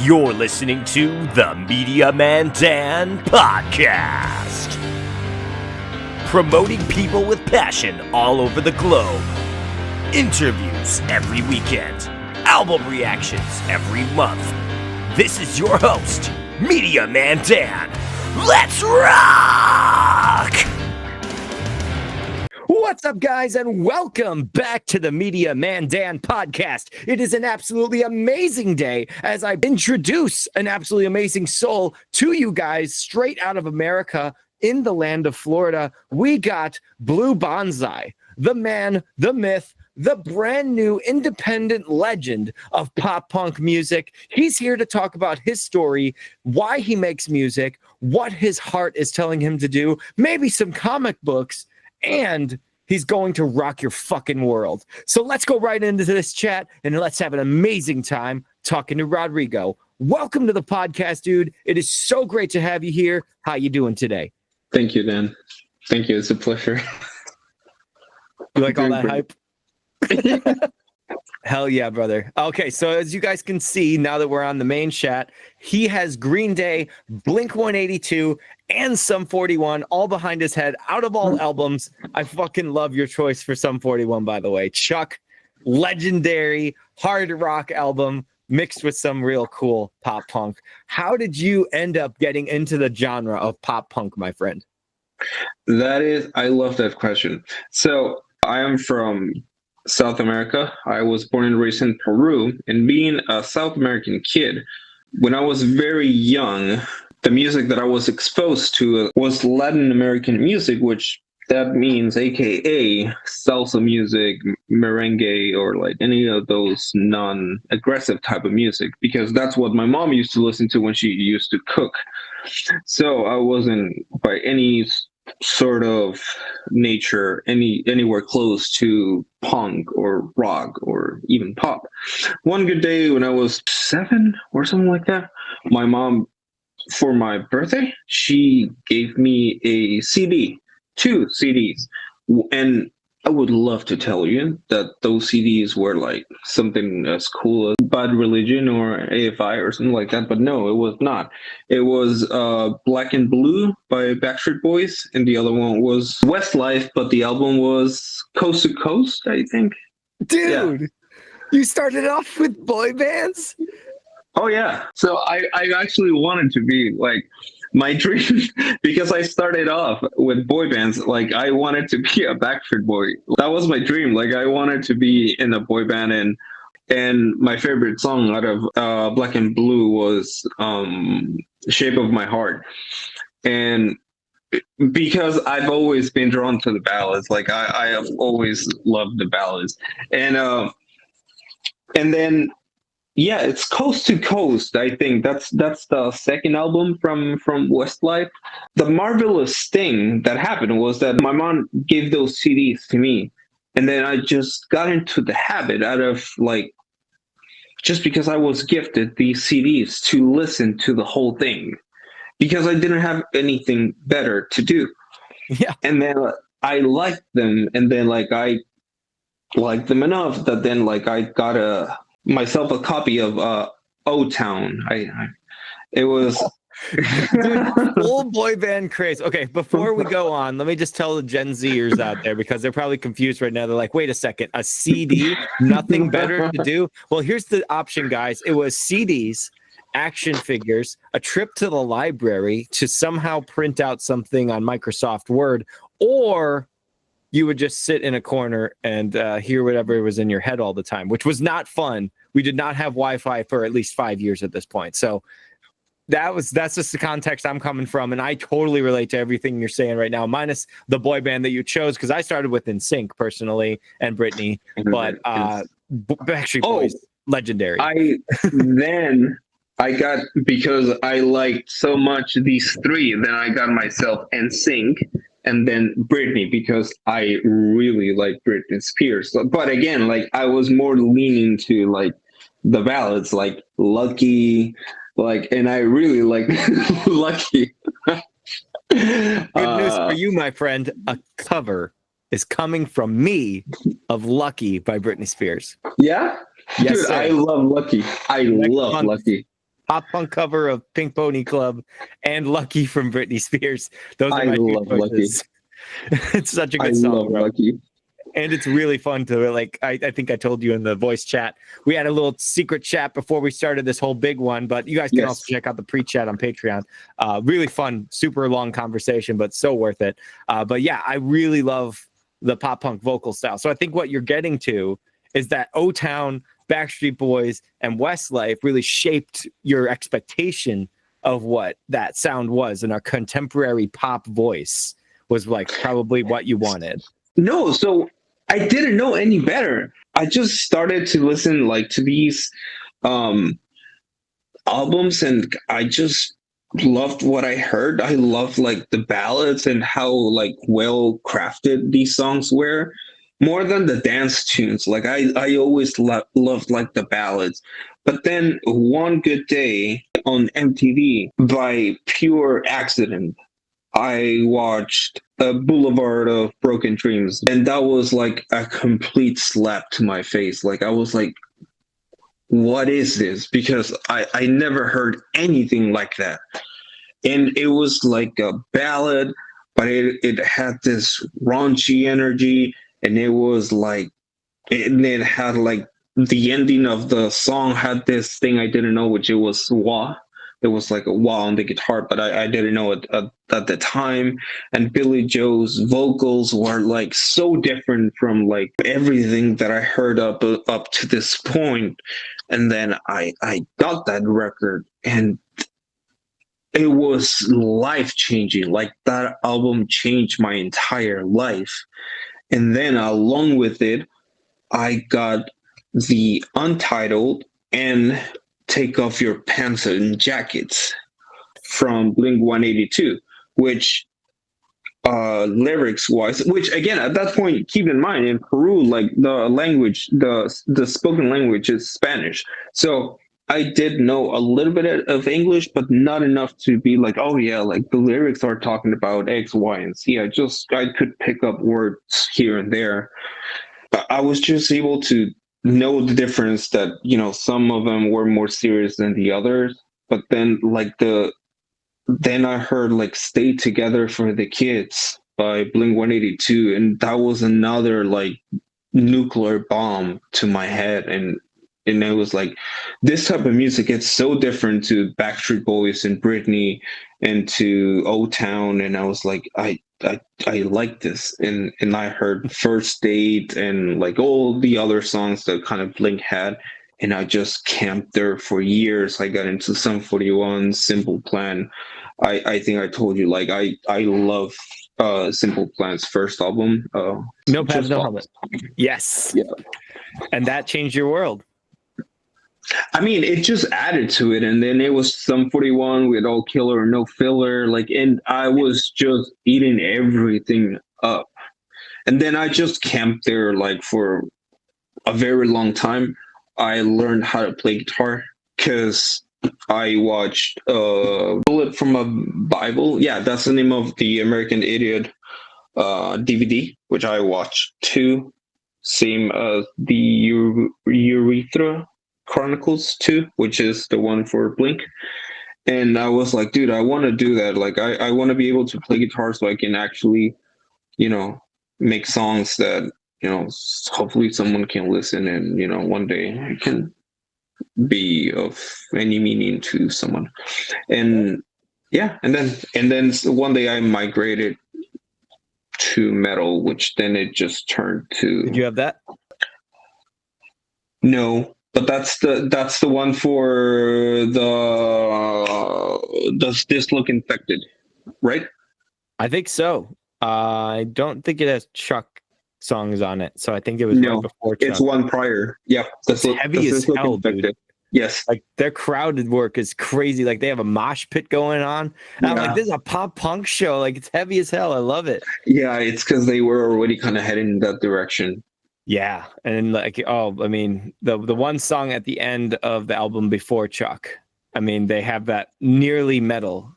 You're listening to the Media Man Dan Podcast. Promoting people with passion all over the globe. Interviews every weekend. Album reactions every month. This is your host, Media Man Dan. Let's rock! What's up, guys, and welcome back to the Media Man Dan Podcast. It is an absolutely amazing day as I introduce an absolutely amazing soul to you guys straight out of America in the land of Florida. We got Blue Bonzai, the man, the myth, the brand new independent legend of pop punk music. He's here to talk about his story, why he makes music, what his heart is telling him to do, maybe some comic books, and he's going to rock your fucking world. So let's go right into this chat and let's have an amazing time talking to Rodrigo. Welcome to the podcast, dude. It is so great to have you here. How you doing today? Thank you, Dan. Thank you. It's a pleasure. You like all that hype? Hell yeah, brother. Okay, so as you guys can see, now that we're on the main chat, he has Green Day, Blink-182, and Sum 41 all behind his head out of all albums. I fucking love your choice for Sum 41, by the way. Chuck, legendary hard rock album mixed with some real cool pop punk. How did you end up getting into the genre of pop punk, my friend? I love that question. So I am from South America. I was born and raised in Peru, and being a South American kid, when I was very young, the music that I was exposed to was Latin American music, which that means AKA salsa music, merengue, or like any of those non-aggressive type of music, because that's what my mom used to listen to when she used to cook. So I wasn't by any sort of nature anywhere close to punk or rock or even pop. One good day when I was 7 or something like that, my mom, for my birthday, she gave me a CD, 2 CDs, and I would love to tell you that those CDs were like something as cool as Bad Religion or AFI or something like that, but no, it was not. It was Black and Blue by Backstreet Boys, and the other one was Westlife, but the album was Coast to Coast, I think. Dude, yeah. You started off with boy bands? Oh, yeah. So I actually wanted to be like, my dream, because I started off with boy bands, like I wanted to be a Backstreet Boy. That was my dream. Like I wanted to be in a boy band, and my favorite song out of Black and Blue was Shape of My Heart. And because I've always been drawn to the ballads, like I have always loved the ballads. And then yeah, it's Coast to Coast. I think that's the second album from Westlife. The marvelous thing that happened was that my mom gave those CDs to me, and then I just got into the habit out of like, just because I was gifted these CDs, to listen to the whole thing, because I didn't have anything better to do. Yeah, and then I liked them, and then like I liked them enough that then like I got myself a copy of O-Town. It was dude, full boy band craze. Okay, before we go on, let me just tell the Gen Zers out there, because they're probably confused right now. They're like, wait a second, a CD, nothing better to do? Well, here's the option, guys. It was CDs, action figures, a trip to the library to somehow print out something on Microsoft Word, or you would just sit in a corner and hear whatever was in your head all the time, which was not fun. We did not have Wi-Fi for at least 5 years at this point. So that's just the context I'm coming from. And I totally relate to everything you're saying right now, minus the boy band that you chose, because I started with NSYNC personally and Britney, but Backstreet Boys, legendary. Because I liked so much these three, then I got myself NSYNC, and then Britney, because I really like Britney Spears. But again, like I was more leaning to like the ballads, like Lucky, like, and I really like Lucky. Good news for you, my friend. A cover is coming from me of Lucky by Britney Spears. Yeah? Yes, dude, sir. I love Lucky. I love Lucky. pop punk cover of Pink Pony Club and Lucky from Britney Spears. Those are I my two love Lucky. choices. It's such a I good song, love bro. Lucky. And it's really fun to like, I think I told you in the voice chat, we had a little secret chat before we started this whole big one, but you guys can also check out the pre-chat on Patreon. Really fun, super long conversation, but so worth it. But yeah, I really love the pop punk vocal style. So I think what you're getting to is that O-Town, Backstreet Boys, and Westlife really shaped your expectation of what that sound was, and our contemporary pop voice was like probably what you wanted. No, so I didn't know any better. I just started to listen like to these um albums, and I just loved what I heard. I loved like the ballads and how like well crafted these songs were, more than the dance tunes. Like I always loved like the ballads. But then one good day on MTV, by pure accident, I watched a Boulevard of Broken Dreams, and that was like a complete slap to my face. Like I was like, what is this? Because I never heard anything like that. And it was like a ballad, but it had this raunchy energy, and it was like it had like the ending of the song had this thing I didn't know, which it was wah. It was like a wah on the guitar, but I didn't know it at the time. And Billy Joe's vocals were like so different from like everything that I heard up to this point. And then I got that record, and it was life changing. Like that album changed my entire life. And then along with it, I got the Untitled and Take Off Your Pants and Jackets from Blink 182, which lyrics wise, which again at that point, keep in mind, in Peru, like the language, the spoken language is Spanish. So I did know a little bit of English, but not enough to be like, oh yeah, like the lyrics are talking about X, Y, and Z. I could pick up words here and there. I was just able to know the difference, that some of them were more serious than the others. But then then I heard like Stay Together for the Kids by Blink 182, and that was another like nuclear bomb to my head. And it was like, this type of music, it's so different to Backstreet Boys and Britney and to O-Town. And I was like, I like this. And I heard First Date and like all the other songs that kind of Blink had, and I just camped there for years. I got into Sum 41, Simple Plan. I think I told you, like I love Simple Plan's first album. No Pads, No Helmet. Yes. Yeah. And that changed your world. I mean, it just added to it, and then it was Sum 41 with All Killer No Filler, like, and I was just eating everything up. And then I just camped there like for a very long time. I learned how to play guitar because I watched Bullet from a Bible. Yeah, that's the name of the American Idiot DVD, which I watched too. Same as the Urethra Chronicles 2, which is the one for Blink. And I was like, dude, I want to do that. Like, I want to be able to play guitar so I can actually, make songs that, hopefully someone can listen, and, one day it can be of any meaning to someone. And yeah, and then one day I migrated to metal, which then it just turned to. Did you have that? No, but that's the one for Does This Look Infected, right? I think so. I don't think it has Chuck songs on it, so I think it was right before Chuck. It's one prior. Yep. It's heavy as hell, dude. Yes. Like their crowded work is crazy. Like they have a mosh pit going on. And I'm like, this is a pop punk show. Like it's heavy as hell. I love it. Yeah, it's because they were already kind of heading in that direction. Yeah, and like, I mean, the one song at the end of the album before Chuck, I mean, they have that nearly metal.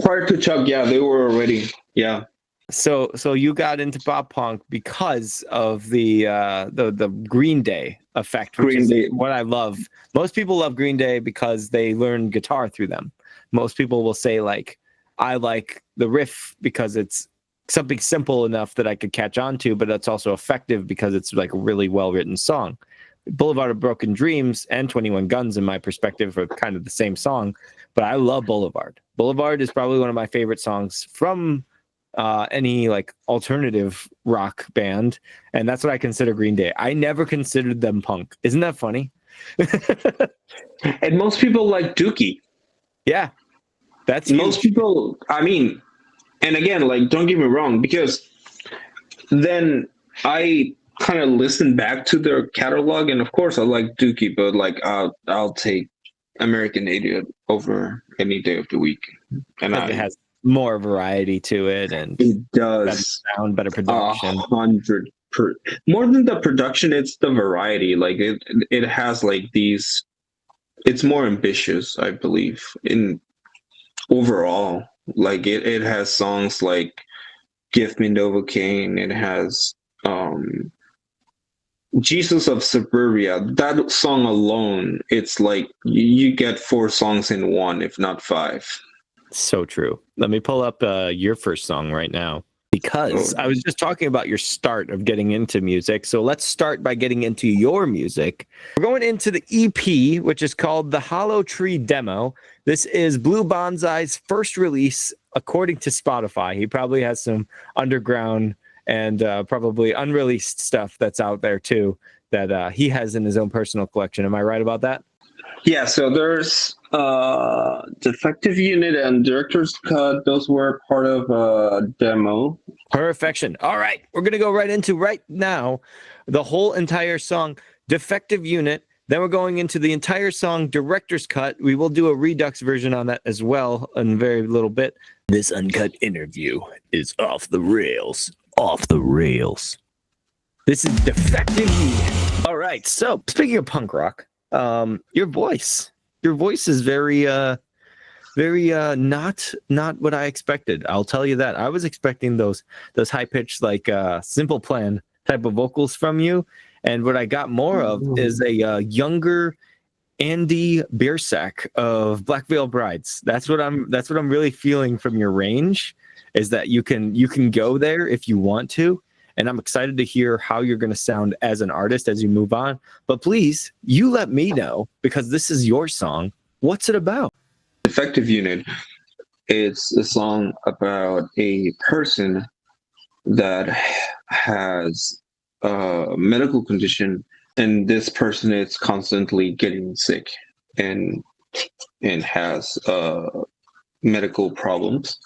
Prior to Chuck, yeah, they were already, yeah. So you got into pop punk because of the Green Day effect, which Green is Day. what I love. Most people love Green Day because they learn guitar through them. Most people will say like, I like the riff because it's something simple enough that I could catch on to, but it's also effective because it's like a really well written song. Boulevard of Broken Dreams and 21 Guns, in my perspective, are kind of the same song, but I love Boulevard. Boulevard is probably one of my favorite songs from any like alternative rock band, and that's what I consider Green Day. I never considered them punk. Isn't that funny? And most people like Dookie. Yeah, that's Most huge. people, I mean, and again, like, don't get me wrong, because then I kind of listen back to their catalog, and of course, I like Dookie, but like, I'll take American Idiot over any day of the week, and Because it has more variety to it and it better does sound, better production. 100 per more than the production, it's the variety. Like it has like these. It's more ambitious, I believe, in overall. Like it has songs like "Give Me Novocaine." It has Jesus of Suburbia. That song alone, it's like you get 4 songs in one, if not 5. So true. Let me pull up your first song right now, because I was just talking about your start of getting into music. So let's start by getting into your music. We're going into the EP, which is called the Hollow Tree Demo. This is Blue Bonzai's first release, according to Spotify. He probably has some underground and probably unreleased stuff that's out there too, that he has in his own personal collection. Am I right about that? Yeah, so there's Defective Unit and Director's Cut. Those were part of a demo. Perfection. All right. We're going to go right into right now the whole entire song, Defective Unit. Then we're going into the entire song, Director's Cut. We will do a Redux version on that as well in a very little bit. This uncut interview is off the rails. Off the rails. This is Defective Unit. All right. So speaking of punk rock, your voice is very not what I expected. I'll tell you that. I was expecting those high pitched like Simple Plan type of vocals from you, and what I got more of is a younger Andy Biersack of Black Veil Brides. That's what I'm really feeling from your range, is that you can go there if you want to. And I'm excited to hear how you're going to sound as an artist as you move on. But please, you let me know, because this is your song. What's it about? Defective Unit. It's a song about a person that has a medical condition, and this person is constantly getting sick and has medical problems,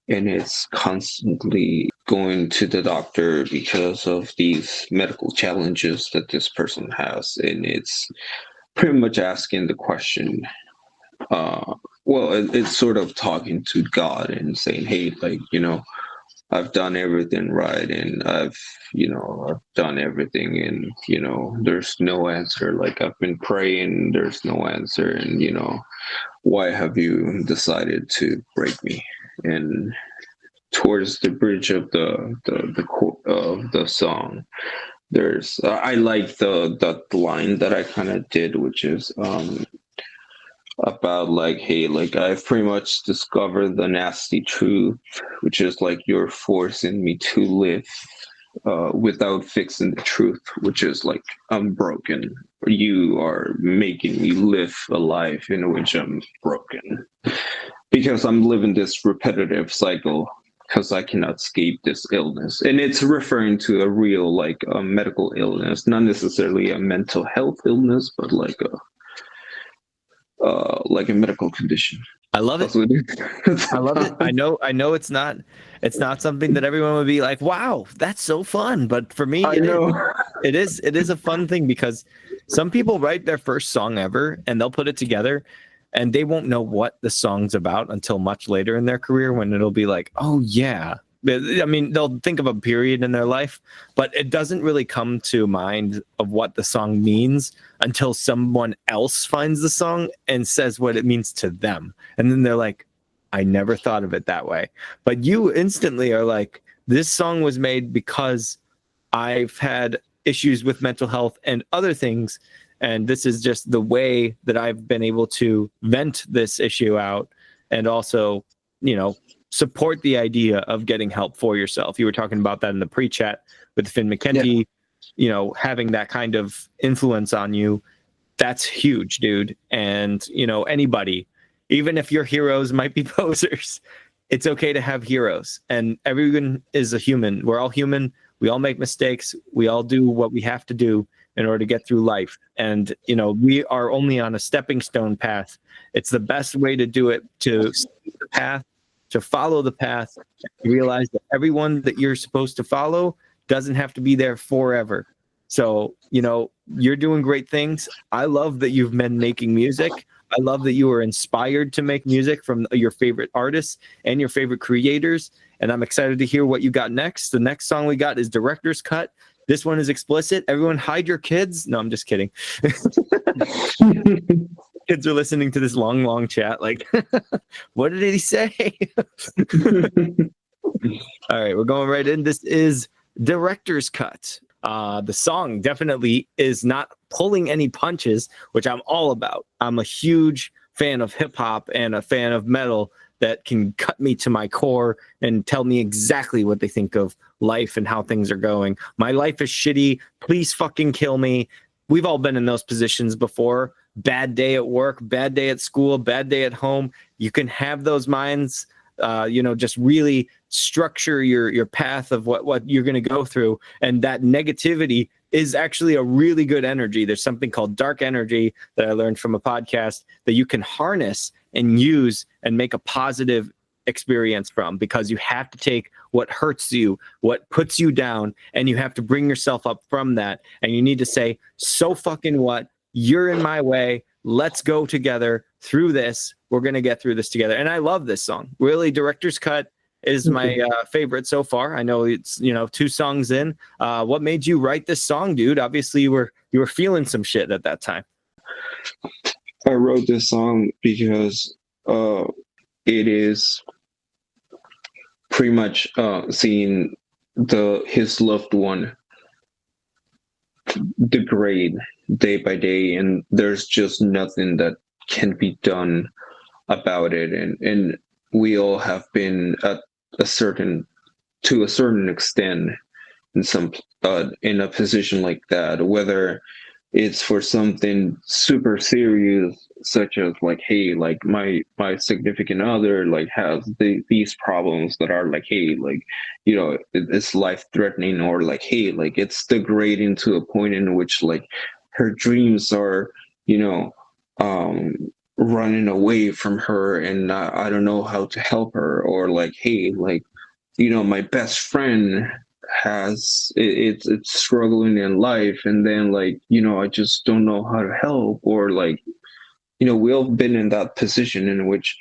and it's constantly going to the doctor because of these medical challenges that this person has, and it's pretty much asking the question, it's sort of talking to God and saying, hey, like, I've done everything right, and I've done everything, and there's no answer. Like, I've been praying, there's no answer, and why have you decided to break me? And towards the bridge of the song, there's I like the line that I kind of did, which is about like, hey, like, I've pretty much discovered the nasty truth, which is like, you're forcing me to live without fixing the truth, which is like, I'm broken. You are making me live a life in which I'm broken, because I'm living this repetitive cycle, because I cannot escape this illness. And it's referring to a real, like, a medical illness, not necessarily a mental health illness, but like a medical condition. I love it. I love it. I know it's not something that everyone would be like, wow, that's so fun. But for me, it is a fun thing, because some people write their first song ever and they'll put it together and they won't know what the song's about until much later in their career, when it'll be like, oh yeah. I mean, they'll think of a period in their life, but it doesn't really come to mind of what the song means until someone else finds the song and says what it means to them. And then they're like, I never thought of it that way. But you instantly are like, This song was made because I've had issues with mental health and other things. And this is just the way that I've been able to vent this issue out and also, support the idea of getting help for yourself. You were talking about that in the pre-chat with Finn McKenty, having that kind of influence on you. That's huge, dude. And, anybody, even if your heroes might be posers, it's okay to have heroes. And everyone is a human. We're all human. We all make mistakes. We all do what we have to do in order to get through life. And, we are only on a stepping stone path. It's the best way to do it, to see the path, to follow the path, realize that everyone that you're supposed to follow doesn't have to be there forever. So, you're doing great things. I love that you've been making music. I love that you were inspired to make music from your favorite artists and your favorite creators. And I'm excited to hear what you got next. The next song we got is Director's Cut. This one is explicit. Everyone hide your kids. No, I'm just kidding. Kids are listening to this long chat. Like, what did he say? All right, we're going right in. This is Director's Cut. The song definitely is not pulling any punches, which I'm all about. I'm a huge fan of hip hop and a fan of metal that can cut me to my core and tell me exactly what they think of life and how things are going. My life is shitty. Please fucking kill me. We've all been in those positions before. Bad day at work, bad day at school, bad day at home. You can have those minds, just really structure your path of what you're going to go through. And that negativity is actually a really good energy. There's something called dark energy that I learned from a podcast that you can harness and use and make a positive experience from, because you have to take what hurts you, what puts you down, and you have to bring yourself up from that. And you need to say, so fucking what? You're in my way. Let's go together through this. We're going to get through this together. And I love this song. Really, Director's Cut is my favorite so far. I know it's, 2 songs in. What made you write this song, dude? Obviously, you were feeling some shit at that time. I wrote this song because it is pretty much seeing his loved one degrade day by day, and there's just nothing that can be done about it. And we all have been to a certain extent in a position like that, whether it's for something super serious, such as like, hey, like my significant other like has these problems that are like, hey, like, it's life threatening, or like, hey, like it's degrading to a point in which like her dreams are, running away from her, and I don't know how to help her. Or like, hey, like, my best friend it's struggling in life, and then like, I just don't know how to help. Or like, we all been in that position in which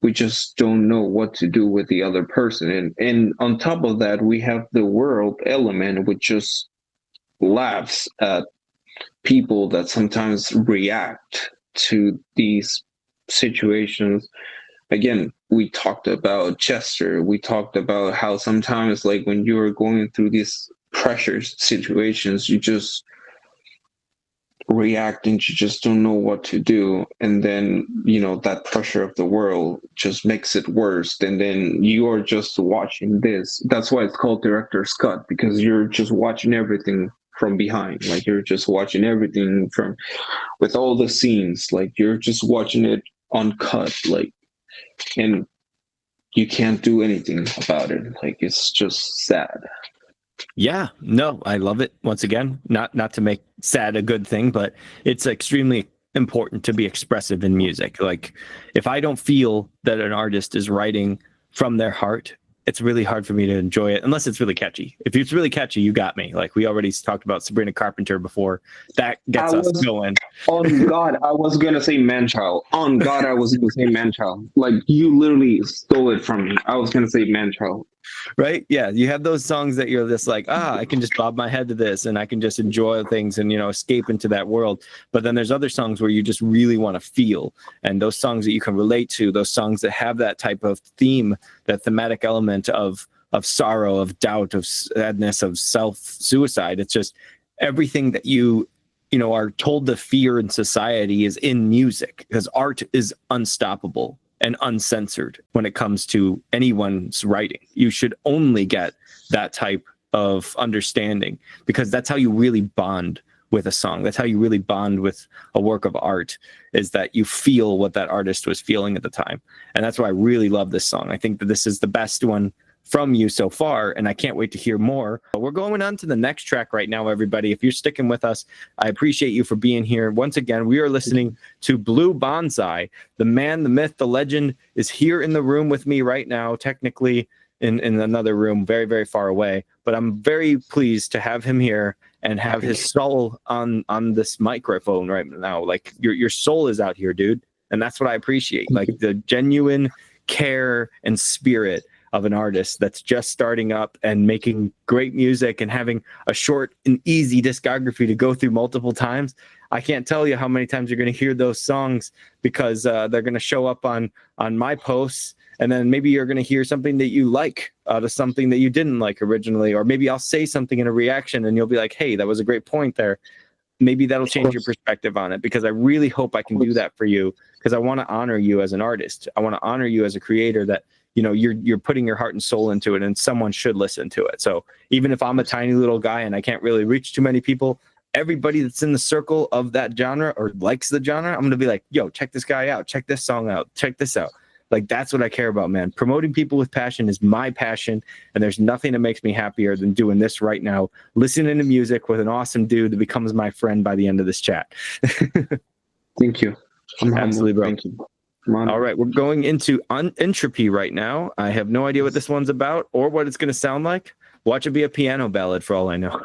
we just don't know what to do with the other person. And on top of that, we have the world element, which just laughs at people that sometimes react to these situations. Again, we talked about Chester. We talked about how sometimes, like, when you're going through these pressure situations, you just react and you just don't know what to do. And then, that pressure of the world just makes it worse. And then you are just watching this. That's why it's called Director's Cut, because you're just watching everything from behind. Like, you're just watching everything with all the scenes. Like, you're just watching it uncut. Like, and you can't do anything about it. Like, it's just sad. Yeah, no, I love it. Once again, not to make sad a good thing, but it's extremely important to be expressive in music. Like, if I don't feel that an artist is writing from their heart, it's really hard for me to enjoy it unless it's really catchy. If it's really catchy, you got me. Like, we already talked about Sabrina Carpenter before. That gets us going. On God, I was gonna say Manchild. On God, I was gonna say Manchild. Like, you literally stole it from me. I was gonna say Manchild. Right? Yeah, you have those songs that you're just like, I can just bob my head to this and I can just enjoy things and, escape into that world. But then there's other songs where you just really want to feel, and those songs that you can relate to, those songs that have that type of theme, that thematic element of of sorrow, of doubt, of sadness, of self-suicide. It's just everything that you are told to fear in society is in music, because art is unstoppable and uncensored when it comes to anyone's writing. You should only get that type of understanding, because that's how you really bond with a song. That's how you really bond with a work of art, is that you feel what that artist was feeling at the time. And that's why I really love this song. I think that this is the best one from you so far, and I can't wait to hear more. We're going on to the next track right now, everybody. If you're sticking with us, I appreciate you for being here. Once again, we are listening to Blue Bonzai. The man, the myth, the legend is here in the room with me right now, technically in another room very, very far away. But I'm very pleased to have him here and have his soul on this microphone right now. Like your soul is out here, dude. And that's what I appreciate. Like the genuine care and spirit of an artist that's just starting up and making great music and having a short and easy discography to go through multiple times. I can't tell you how many times you're going to hear those songs, because they're going to show up on my posts. And then maybe you're going to hear something that you like out of something that you didn't like originally. Or maybe I'll say something in a reaction and you'll be like, hey, that was a great point there. Maybe that'll change your perspective on it, because I really hope I can do that for you, because I want to honor you as an artist. I want to honor you as a creator, that you're putting your heart and soul into it, and someone should listen to it. So even if I'm a tiny little guy and I can't really reach too many people, everybody that's in the circle of that genre or likes the genre, I'm going to be like, yo, check this guy out. Check this song out. Check this out. Like, that's what I care about, man. Promoting people with passion is my passion, and there's nothing that makes me happier than doing this right now, listening to music with an awesome dude that becomes my friend by the end of this chat. Thank you. Absolutely, bro. Thank you. All right, we're going into Entropy right now. I have no idea what this one's about or what it's going to sound like. Watch it be a piano ballad for all I know.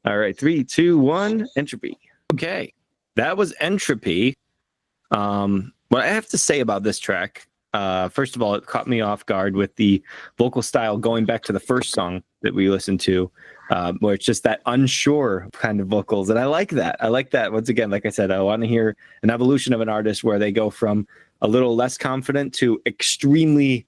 All right, 3, 2, 1, Entropy. Okay, that was Entropy. What I have to say about this track, first of all, it caught me off guard with the vocal style going back to the first song that we listened to, where it's just that unsure kind of vocals. And I like that. I like that. Once again, like I said, I want to hear an evolution of an artist where they go from a little less confident to extremely,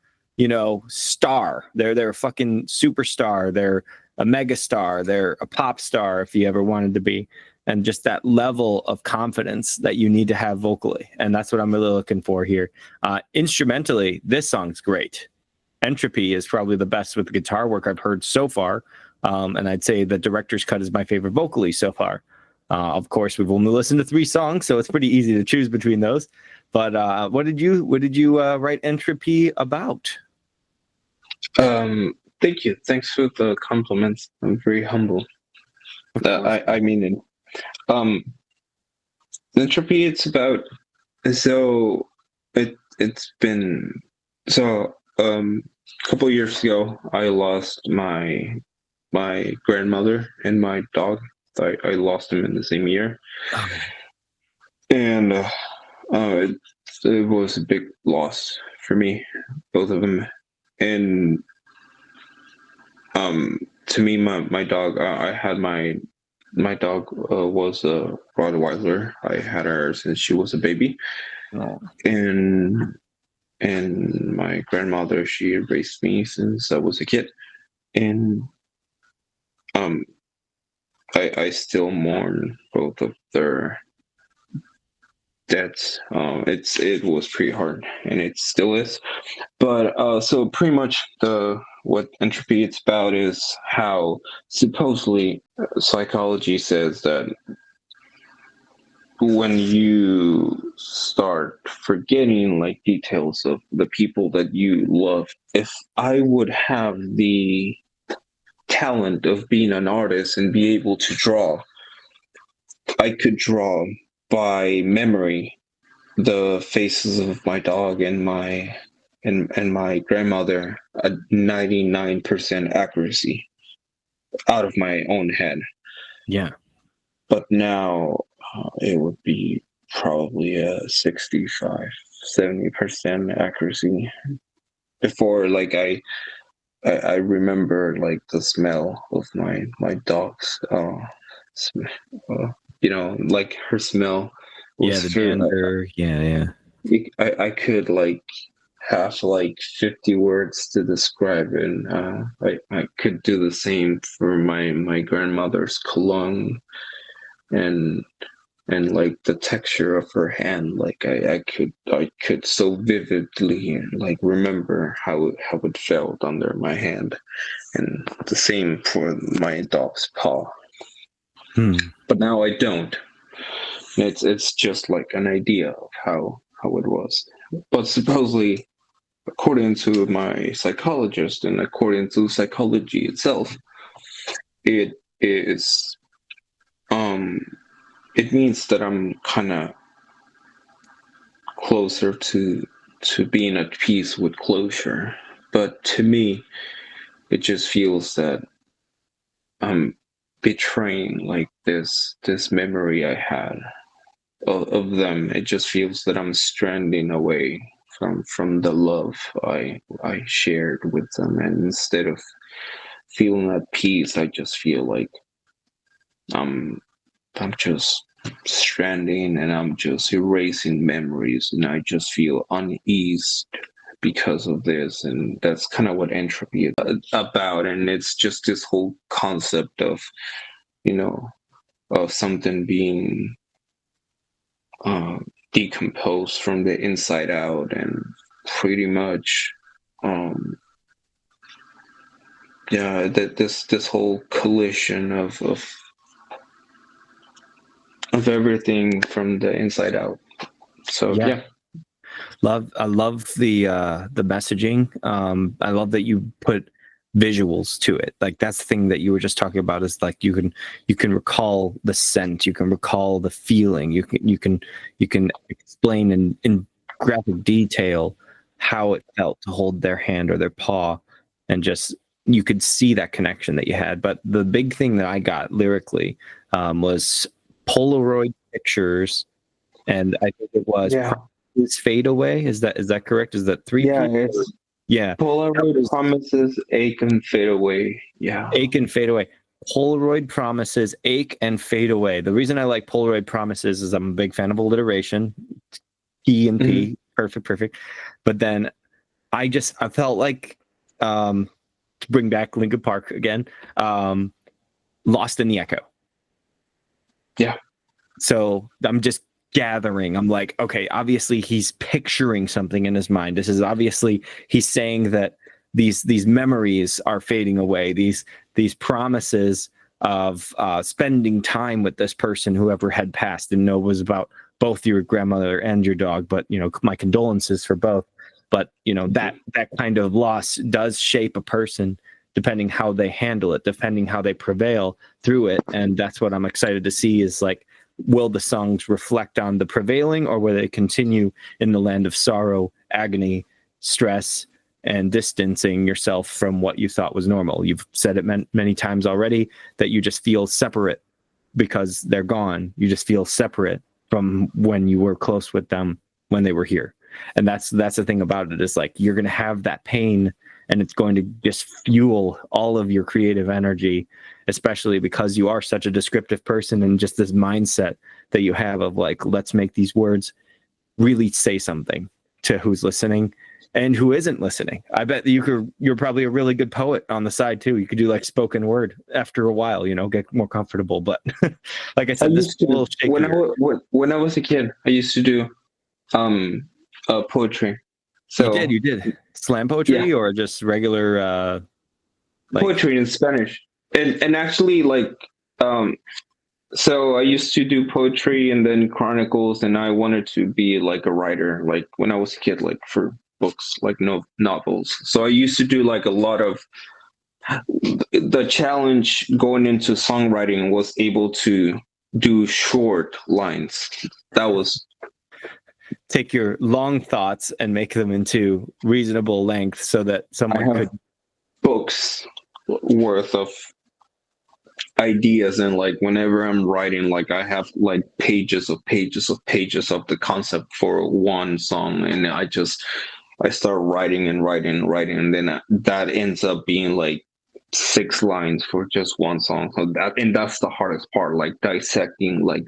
star. They're a fucking superstar. They're a mega star. They're a pop star, if you ever wanted to be. And just that level of confidence that you need to have vocally. And that's what I'm really looking for here. Instrumentally, this song's great. Entropy is probably the best with the guitar work I've heard so far. And I'd say the director's cut is my favorite vocally so far. Of course, we've only listened to 3 songs, so it's pretty easy to choose between those. But what did you write Entropy about? Thank you. Thanks for the compliments. I'm very humble. I mean it. Entropy, it's about, so it's been, so a couple of years ago I lost my grandmother and my dog. I lost them in the same year. Okay. And it was a big loss for me, both of them. And to me, my dog, I had my dog was a Rottweiler. I had her since she was a baby. Oh. And my grandmother, she raised me since I was a kid. And I still mourn both of their deaths. It was pretty hard, and it still is. But so pretty much what Entropy it's about is how supposedly psychology says that when you start forgetting like details of the people that you love, if I would have the talent of being an artist and be able to draw, I could draw by memory the faces of my dog and my grandmother at 99% accuracy out of my own head. Yeah. But now it would be probably a 65-70% accuracy. Before, like I remember like the smell of my dog's like her smell was the dander. Yeah. I could like have like 50 words to describe it. I could do the same for my grandmother's cologne, and like the texture of her hand. Like I could so vividly like remember how it felt under my hand, and the same for my dog's paw. But now I don't. It's just like an idea of how it was. But supposedly, according to my psychologist and according to psychology itself, it is um it means that I'm kind of closer to being at peace with closure. But to me, it just feels that I'm betraying like this memory I had of them. It just feels that I'm stranding away from the love I shared with them, and instead of feeling at peace, I just feel like I'm I'm just stranding, and I'm just erasing memories, and I just feel unease because of this. And that's kind of what entropy is about. And it's just this whole concept of, you know, of something being uh, decomposed from the inside out, and pretty much yeah, that this whole collision of everything from the inside out. So yeah. I love the messaging. I love that you put visuals to it. Like that's the thing that you were just talking about, is like you can recall the scent, you can recall the feeling, you can explain in graphic detail how it felt to hold their hand or their paw, and just you could see that connection that you had. But the big thing that I got lyrically was Polaroid pictures, and I think it was Fade Away. Is that correct? Is that three? Yeah, it's yeah. Polaroid Promises, Ache and Fade Away. Yeah. Ache and Fade Away. Polaroid Promises, Ache and Fade Away. The reason I like Polaroid Promises is I'm a big fan of alliteration. P and P. Perfect. But then I felt like to bring back Linkin Park again, Lost in the Echo. Yeah. So I'm just gathering. I'm like, okay, obviously he's picturing something in his mind. This is obviously he's saying that these memories are fading away. These promises of spending time with this person, whoever had passed, and know was about both your grandmother and your dog. But my condolences for both. But that kind of loss does shape a person, depending how they handle it, depending how they prevail through it. And that's what I'm excited to see, is like, will the songs reflect on the prevailing, or will they continue in the land of sorrow, agony, stress, and distancing yourself from what you thought was normal? You've said it many times already that you just feel separate because they're gone. You just feel separate from when you were close with them when they were here. And that's the thing about it, is like, you're going to have that pain, and it's going to just fuel all of your creative energy, especially because you are such a descriptive person, and just this mindset that you have of like, let's make these words really say something to who's listening and who isn't listening. I bet you're probably a really good poet on the side too. You could do like spoken word after a while, get more comfortable. But like I said, when I was a kid, I used to do poetry. So you did slam poetry, or just regular poetry in Spanish, and actually so I used to do poetry and then chronicles, and I wanted to be like a writer, like when I was a kid, like for books, like novels. So I used to do like a lot of the challenge going into songwriting was able to do short lines. That was take your long thoughts and make them into reasonable length so that someone could books worth of ideas. And like whenever I'm writing, like I have like pages of the concept for one song, and I start writing, and then that ends up being like 6 lines for just one song. So that's the hardest part, like dissecting like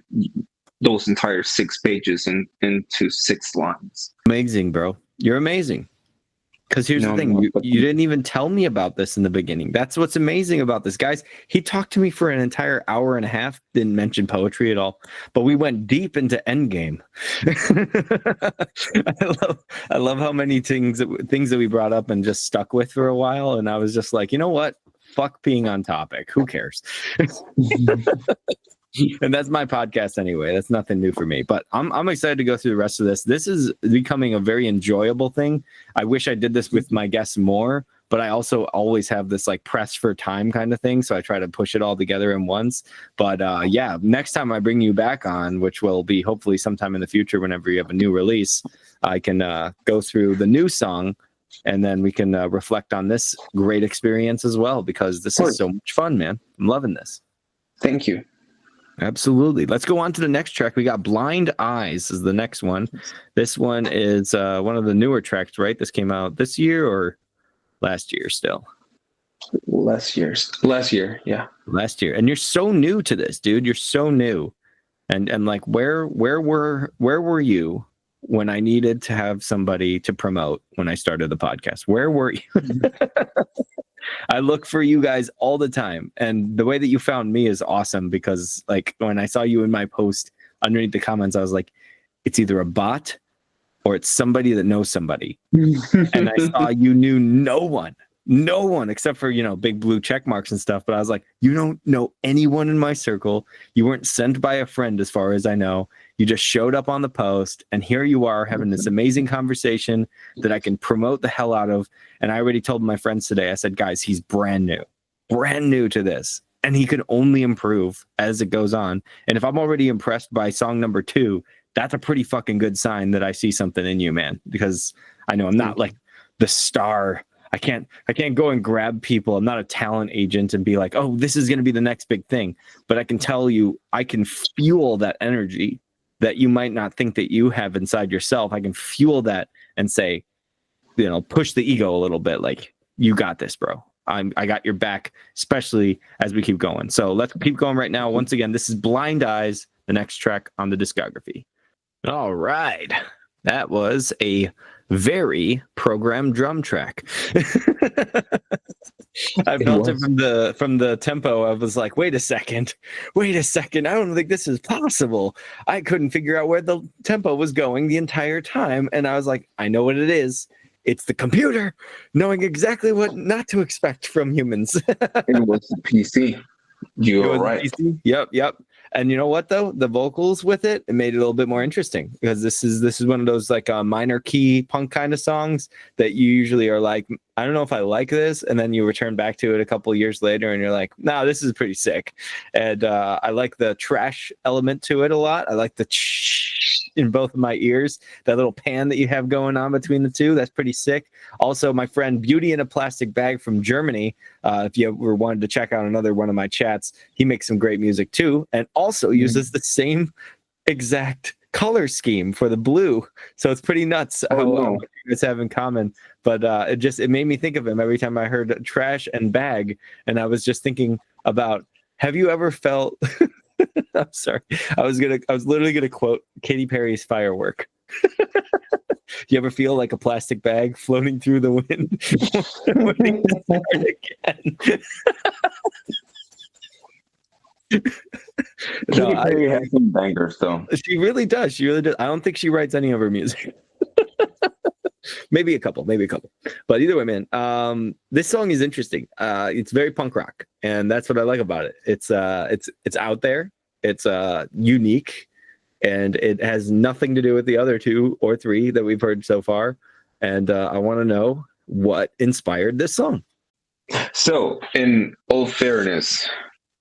those entire 6 pages into 6 lines. Amazing, bro. You're amazing. Because here's the No, thing, no, you didn't even tell me about this in the beginning. That's what's amazing about this, guys. He talked to me for an entire hour and a half, didn't mention poetry at all, but we went deep into Endgame. I love how many things that we brought up and just stuck with for a while, and I was just like, you know what? Fuck being on topic. Who cares? And that's my podcast anyway. That's nothing new for me. But I'm excited to go through the rest of this. This is becoming a very enjoyable thing. I wish I did this with my guests more, but I also always have this like press for time kind of thing. So I try to push it all together in once. But yeah, next time I bring you back on, which will be hopefully sometime in the future, whenever you have a new release, I can go through the new song, and then we can reflect on this great experience as well, because this is so much fun, man. I'm loving this. Thank you. Absolutely. Let's go on to the next track. We got Blind Eyes is the next one. This one is one of the newer tracks, right? This came out this year or last year still? Last year, yeah. Last year. And you're so new to this, dude. You're so new. And like where were you when I needed to have somebody to promote when I started the podcast? Where were you? I look for you guys all the time. And the way that you found me is awesome, because like when I saw you in my post underneath the comments, I was like, it's either a bot or it's somebody that knows somebody. And I saw you knew no one except for, big blue check marks and stuff. But I was like, you don't know anyone in my circle. You weren't sent by a friend, as far as I know. You just showed up on the post, and here you are having this amazing conversation that I can promote the hell out of. And I already told my friends today, I said, guys, he's brand new to this, and he can only improve as it goes on. And if I'm already impressed by song number 2, that's a pretty fucking good sign that I see something in you, man, because I know I'm not like the star. I can't go and grab people. I'm not a talent agent and be like, oh, this is going to be the next big thing. But I can tell you, I can fuel that energy that you might not think that you have inside yourself. I can fuel that and say, push the ego a little bit. Like, you got this, bro. I got your back, especially as we keep going. So let's keep going right now. Once again, this is Blind Eyes, the next track on the discography. All right. That was a very programmed drum track. I felt it from the tempo. I was like, wait a second. I don't think this is possible. I couldn't figure out where the tempo was going the entire time. And I was like, I know what it is. It's the computer knowing exactly what not to expect from humans. It was the PC. You were right. PC? Yep. And you know what though? The vocals with it made it a little bit more interesting, because this is one of those like minor key punk kind of songs that you usually are like, I don't know if I like this, and then you return back to it a couple of years later and you're like, nah, this is pretty sick. And I like the trash element to it a lot. I like the in both of my ears, that little pan that you have going on between the two. That's pretty sick. Also, my friend Beauty in a Plastic Bag from Germany, if you ever wanted to check out another one of my chats, he makes some great music too, and also uses the same exact color scheme for the blue. So it's pretty nuts how what you guys have in common. But it made me think of him every time I heard trash and bag, and I was just thinking about, have you ever felt I'm sorry. I was literally gonna quote Katy Perry's Firework. You ever feel like a plastic bag floating through the wind? Waiting to start again. Katy Perry has some bangers though. She really does. I don't think she writes any of her music. Maybe a couple. But either way, man, this song is interesting. It's very punk rock, and that's what I like about it. It's out there. It's unique, and it has nothing to do with the other 2 or 3 that we've heard so far. And I want to know what inspired this song. So, in all fairness,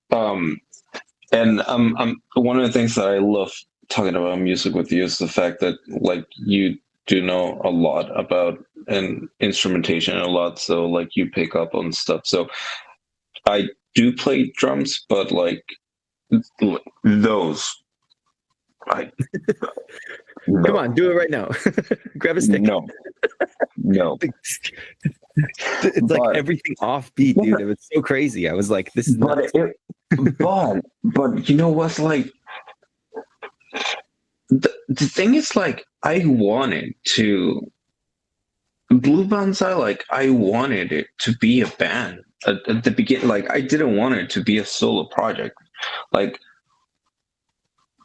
and one of the things that I love talking about music with you is the fact that like you do know a lot about an instrumentation a lot, so like you pick up on stuff. So I do play drums, but like those Come on, do it right now. Grab a stick. No. It's like everything offbeat, dude. It was so crazy. I was like, this is but you know what's like the thing is, like, I wanted to Blue Bonzai, like I wanted it to be a band at the beginning. Like I didn't want it to be a solo project. Like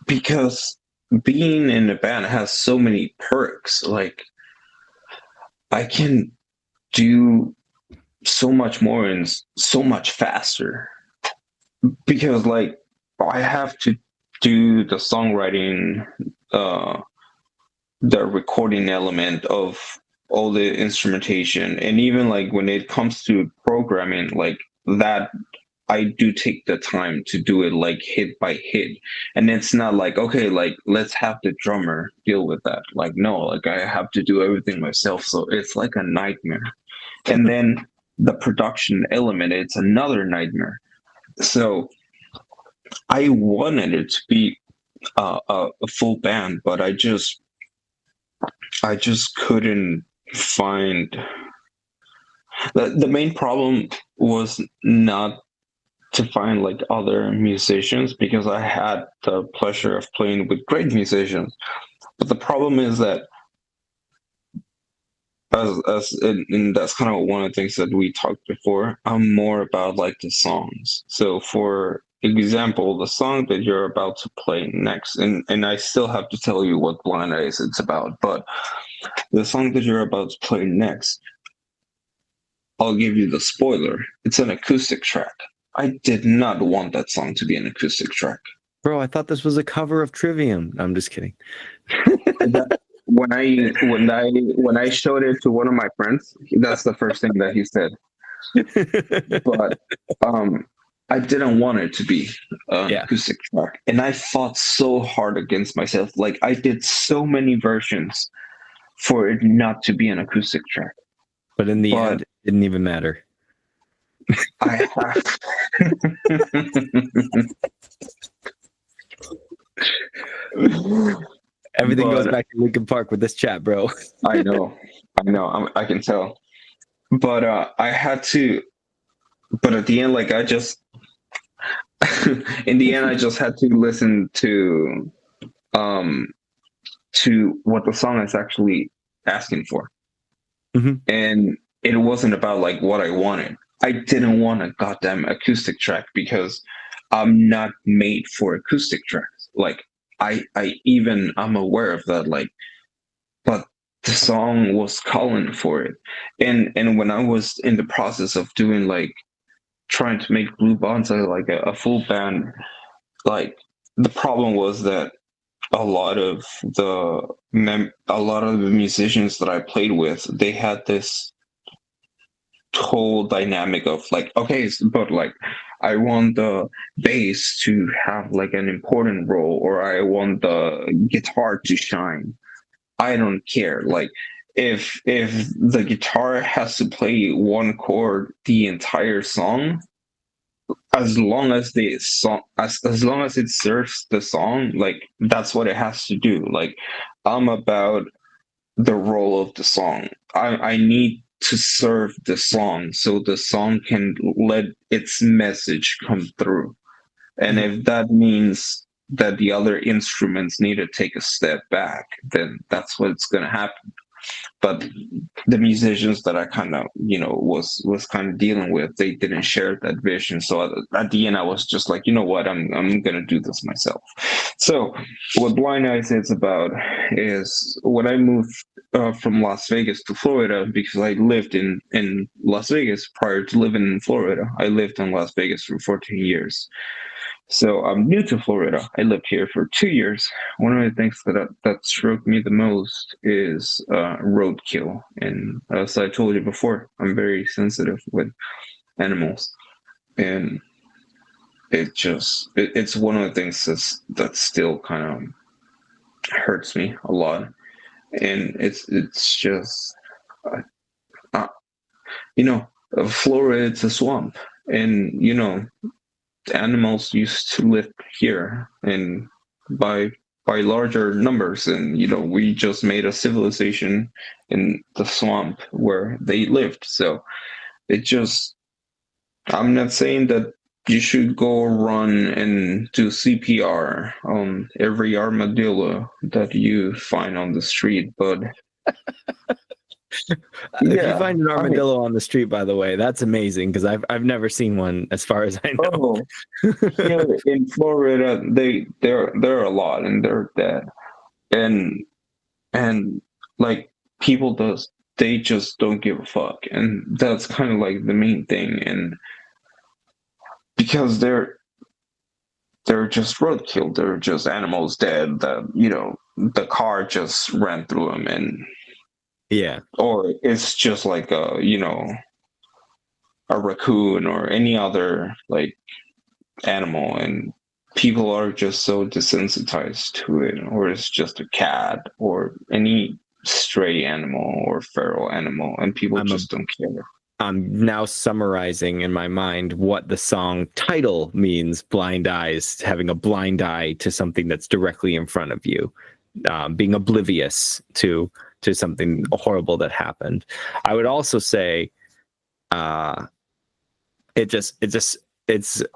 because being in a band has so many perks. Like I can do so much more and so much faster because like I have to do the songwriting, uh, the recording element of all the instrumentation, and even like when it comes to programming, like that I do take the time to do it like hit by hit. And it's not like, okay, like let's have the drummer deal with that. Like, no, like I have to do everything myself. So it's like a nightmare. And then the production element, it's another nightmare. So I wanted it to be a full band, but I just couldn't find the main problem was not to find like other musicians because I had the pleasure of playing with great musicians. But the problem is that and that's kind of one of the things that we talked before. I'm more about like the songs. So for example, the song that you're about to play next, and I still have to tell you what Blind Eyes it's about, but the song that you're about to play next, I'll give you the spoiler. It's an acoustic track. I did not want that song to be an acoustic track. Bro, I thought this was a cover of Trivium. I'm just kidding. When I showed it to one of my friends, that's the first thing that he said. But I didn't want it to be an acoustic track, and I fought so hard against myself. Like I did so many versions for it not to be an acoustic track. But in the end, it didn't even matter. I have. Everything goes back to Linkin Park with this chat, bro. I know, I can tell. But I had to. But at the end, like I just, in the end, I just had to listen to what the song is actually asking for, and it wasn't about like what I wanted. I didn't want a goddamn acoustic track because I'm not made for acoustic tracks. Like I'm aware of that. Like, but the song was calling for it, and when I was in the process of doing like trying to make Blue Bonsai like a full band, like the problem was that a lot of the musicians that I played with, they had this whole dynamic of like, okay, but like I want the bass to have like an important role, or I want the guitar to shine. I don't care. Like if the guitar has to play one chord the entire song, as long as the song as long as it serves the song, like that's what it has to do. Like I'm about the role of the song. I need to serve the song so the song can let its message come through. And if that means that the other instruments need to take a step back, then that's what's going to happen. But the musicians that I kind of was kind of dealing with, they didn't share that vision. So at the end I was just like, you know what, I'm gonna do this myself. So what Blind Eyes is about is when I moved from Las Vegas to Florida, because I lived in Las Vegas prior to living in Florida. I lived in Las Vegas for 14 years. So I'm new to Florida. I lived here for 2 years. One of the things that struck me the most is roadkill. And as I told you before, I'm very sensitive with animals, and it's one of the things that still kind of hurts me a lot. And it's just uh, uh, you know, Florida, it's a swamp, and animals used to live here and by larger numbers, and we just made a civilization in the swamp where they lived. So it just I'm not saying that you should go run and do CPR on every armadillo that you find on the street, but If you Yeah, find an I mean, armadillo on the street, by the way, that's amazing because I've never seen one as far as I know. oh, here in Florida, there are a lot, and they're dead, and and like people does they just don't give a fuck, and that's kind of like the main thing, and because they're just roadkill, they're just animals dead that the car just ran through them, and Yeah, or it's just like a raccoon or any other like animal, and people are just so desensitized to it, or it's just a cat or any stray animal or feral animal, and people I'm a just don't care. I'm now summarizing in my mind what the song title means: blind eyes, having a blind eye to something that's directly in front of you, being oblivious to something horrible that happened. I would also say uh it's because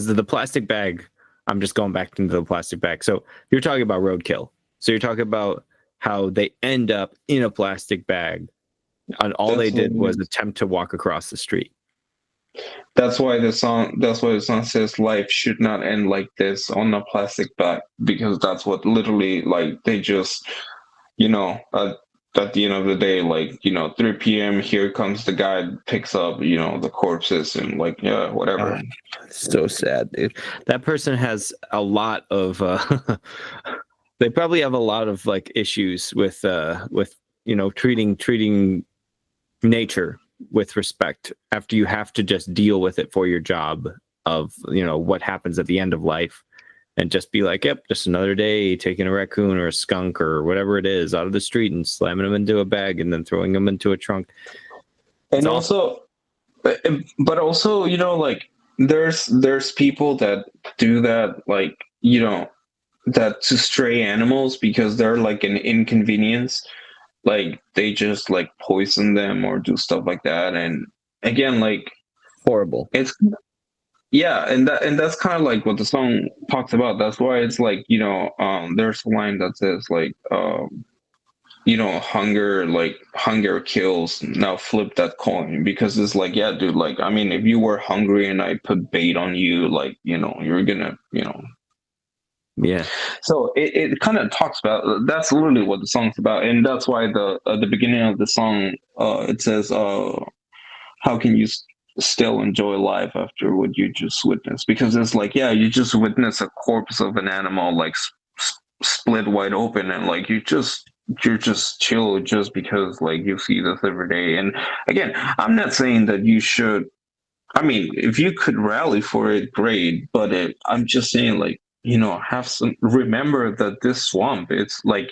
of the plastic bag. I'm just going back into the plastic bag. So you're talking about roadkill. So you're talking about how they end up in a plastic bag, and all they That's what did was attempt to walk across the street. that's why the song says life should not end like this on a plastic bag, because that's what literally, like, they just at the end of the day, like 3 p.m., here comes the guy, picks up the corpses, and like, yeah, whatever. So sad, dude. That person has a lot of they probably have a lot of like issues with treating nature with respect after you have to just deal with it for your job of what happens at the end of life, and just be like, yep, just another day taking a raccoon or a skunk or whatever it is out of the street and slamming them into a bag and then throwing them into a trunk. It's And awful. also, but also, like, there's people that do that, like, that to stray animals, because they're like an inconvenience. Like, they just like poison them or do stuff like that. And again, like, Horrible. it's yeah, and that's kind of like what the song talks about. That's why it's like, there's a line that says like, hunger kills, now flip that coin, because it's like, yeah, dude, like, I mean, if you were hungry and I put bait on you, like, you're gonna, Yeah. so it kind of talks about, that's literally what the song's about. And that's why the beginning of the song, it says, how can you still enjoy life after what you just witnessed? Because it's like, yeah, you just witness a corpse of an animal, like, split wide open, and like, you're just chill just because, like, you see this every day. And again, I'm not saying that you should, I mean, if you could rally for it, great, but I'm just saying, like, have some, remember that this swamp, it's like,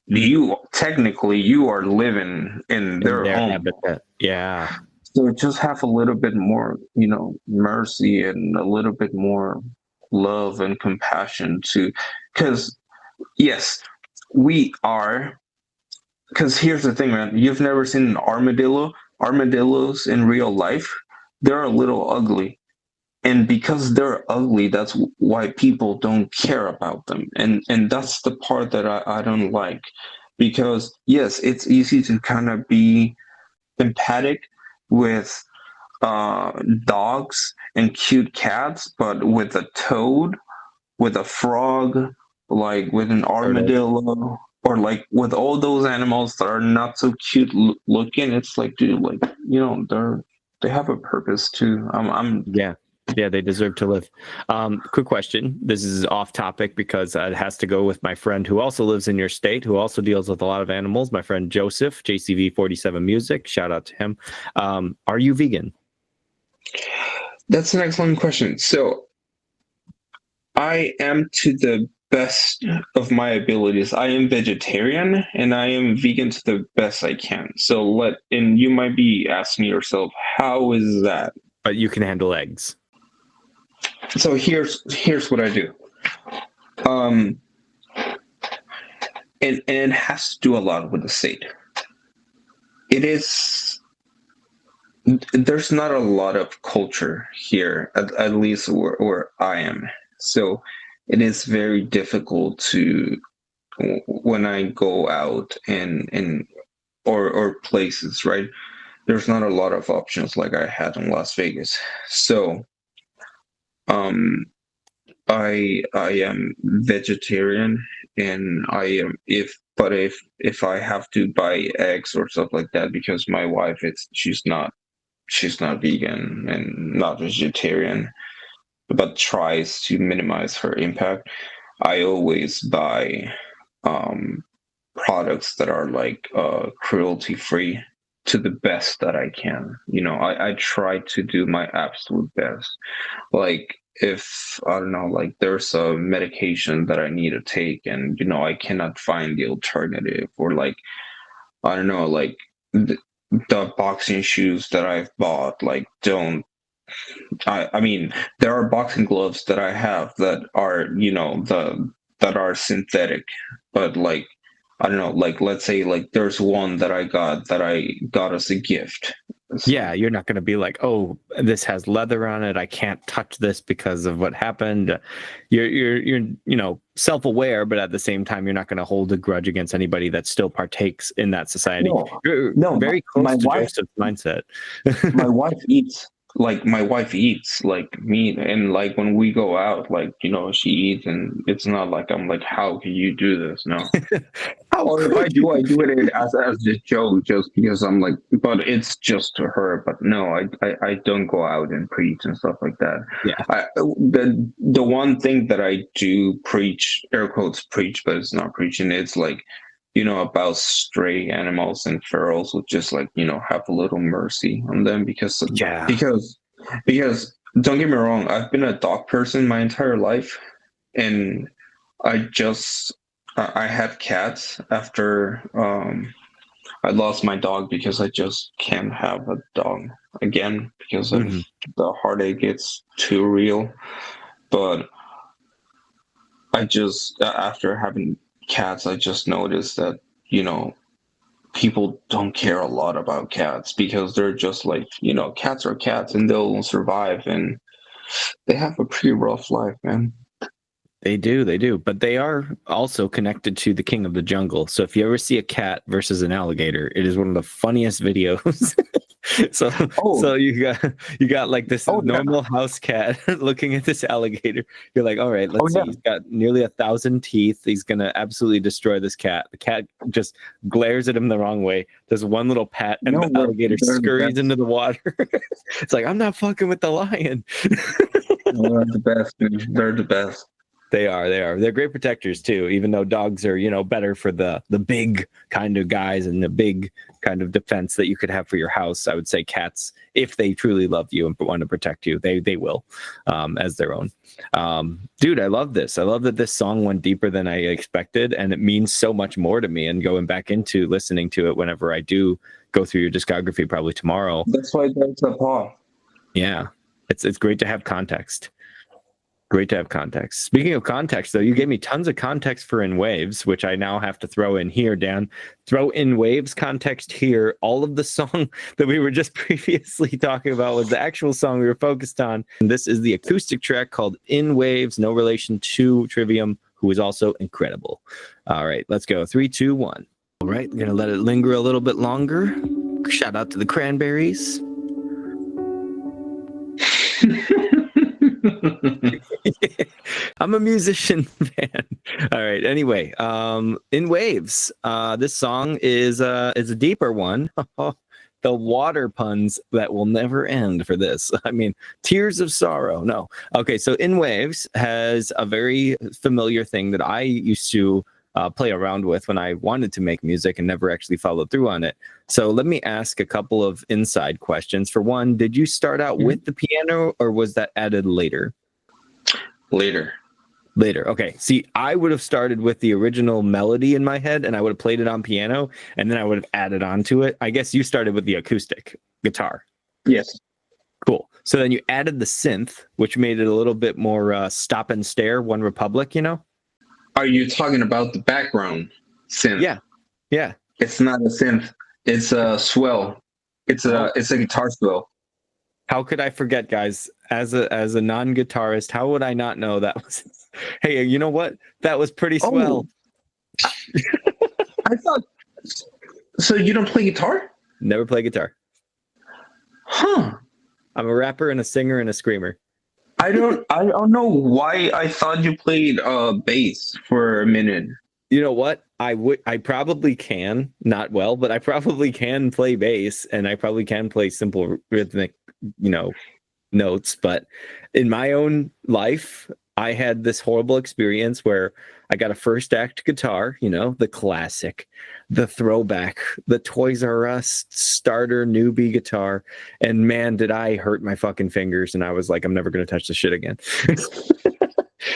you are living in In their their home. habitat. Yeah. So just have a little bit more, mercy, and a little bit more love and compassion to, because yes, we are. Because here's the thing, man. You've never seen an armadillo. Armadillos in real life, they're a little ugly, and because they're ugly, that's why people don't care about them. And that's the part that I don't like, because yes, it's easy to kind of be empathic with dogs and cute cats, but with a toad, with a frog, like with an Turtle. armadillo, or like with all those animals that are not so cute looking, it's like, dude, like, they have a purpose too. Yeah. Yeah, they deserve to live. Quick question. This is off topic because it has to go with my friend who also lives in your state, who also deals with a lot of animals. My friend Joseph, JCV 47 Music. Shout out to him. Are you vegan? That's an excellent question. So I am, to the best of my abilities. I am vegetarian and I am vegan to the best I can. And you might be asking yourself, how is that? But you can handle eggs. So here's what I do. Um, and it has to do a lot with the state. It is There's not a lot of culture here, at least where I am. So it is very difficult to, when I go out and or places, right? There's not a lot of options like I had in Las Vegas. So um I am vegetarian, and I am if I have to buy eggs or stuff like that, because my wife, it's she's not vegan and not vegetarian, but tries to minimize her impact. I always buy um products that are like cruelty free to the best that I can. I try to do my absolute best. Like, if I don't know, like there's a medication that I need to take, and I cannot find the alternative, or like I don't know, like the boxing shoes that I've bought, like don't I mean, there are boxing gloves that I have that are, that are synthetic, but like I don't know, like let's say like there's one that I got as a gift. Yeah, you're not going to be like, oh, this has leather on it. I can't touch this because of what happened. You're self-aware, but at the same time, you're not going to hold a grudge against anybody that still partakes in that society. No, You're no, very close to Joseph's mindset. my wife eats like meat, and like when we go out, like she eats, and it's not like I'm like, how can you do this? No. How Or if could you? I do it as a joke, just because I'm like, but it's just to her. But no, I don't go out and preach and stuff like that. Yeah. The one thing that I do preach, air quotes preach, but it's not preaching. It's like, about stray animals and ferals, with just like, have a little mercy on them, Yeah. because don't get me wrong, I've been a dog person my entire life, and I had cats after I lost my dog, because I just can't have a dog again because of Mhm. the heartache. It's too real. But after having cats, I just noticed that, you know, people don't care a lot about cats, because they're just like, cats are cats and they'll survive, and they have a pretty rough life, man. They do, but they are also connected to the king of the jungle. So if you ever see a cat versus an alligator, it is one of the funniest videos. so Oh, so you got like this oh yeah. normal house cat looking at this alligator. You're like, all right, Oh let's see. yeah. He's got nearly 1,000 teeth. He's gonna absolutely destroy this cat. The cat just glares at him the wrong way. Does one little pat, and No, the alligator they're the scurries best. into the water. It's like, I'm not fucking with the lion. They're the best, man. They're the best. They are. They're great protectors too, even though dogs are, better for the big kind of guys and the big kind of defense that you could have for your house. I would say cats, if they truly love you and want to protect you, they will, as their own. Dude, I love this. I love that this song went deeper than I expected, and it means so much more to me. And going back into listening to it whenever I do go through your discography, probably tomorrow. That's why there's a paw. Yeah, it's great to have context. Great to have context. Speaking of context, though, you gave me tons of context for In Waves, which I now have to throw in here, Dan. Throw In Waves context here. All of the song that we were just previously talking about was the actual song we were focused on. And this is the acoustic track called In Waves, no relation to Trivium, who is also incredible. All right, let's go. 3, 2, 1. All right, we're going to let it linger a little bit longer. Shout out to the Cranberries. I'm a musician, man. All right. Anyway, In Waves. This song is a deeper one. The water puns that will never end for this. I mean, tears of sorrow. No. Okay, so In Waves has a very familiar thing that I used to play around with when I wanted to make music and never actually followed through on it. So let me ask a couple of inside questions. For one, did you start out with the piano, or was that added later? Later. Later. Okay. See, I would have started with the original melody in my head, and I would have played it on piano, and then I would have added on to it. I guess you started with the acoustic guitar. Yes. Cool. So then you added the synth, which made it a little bit more stop and stare, One Republic, Are you talking about the background synth? Yeah. Yeah. It's not a synth. It's a swell. It's a guitar swell. How could I forget, guys? As a non-guitarist, how would I not know that was? Hey, you know what? That was pretty swell. I thought So you don't play guitar? Never play guitar. Huh. I'm a rapper and a singer and a screamer. I don't know why I thought you played bass for a minute. You know what? I probably can, not well, but I probably can play bass, and I probably can play simple rhythmic, notes. But in my own life, I had this horrible experience where I got a first act guitar, the classic, the throwback, the Toys R Us starter newbie guitar. And man, did I hurt my fucking fingers. And I was like, I'm never going to touch this shit again.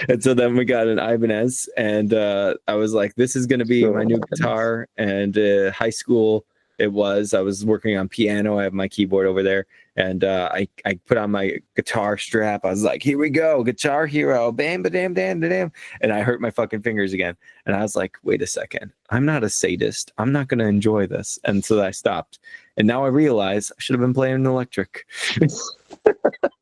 And so then we got an Ibanez, and I was like, this is going to be my new guitar. And high school, I was working on piano. I have my keyboard over there. And I put on my guitar strap. I was like, here we go, Guitar Hero, bam, ba-dam, dam, da-dam. And I hurt my fucking fingers again. And I was like, wait a second. I'm not a sadist. I'm not going to enjoy this. And so I stopped. And now I realize I should have been playing an electric.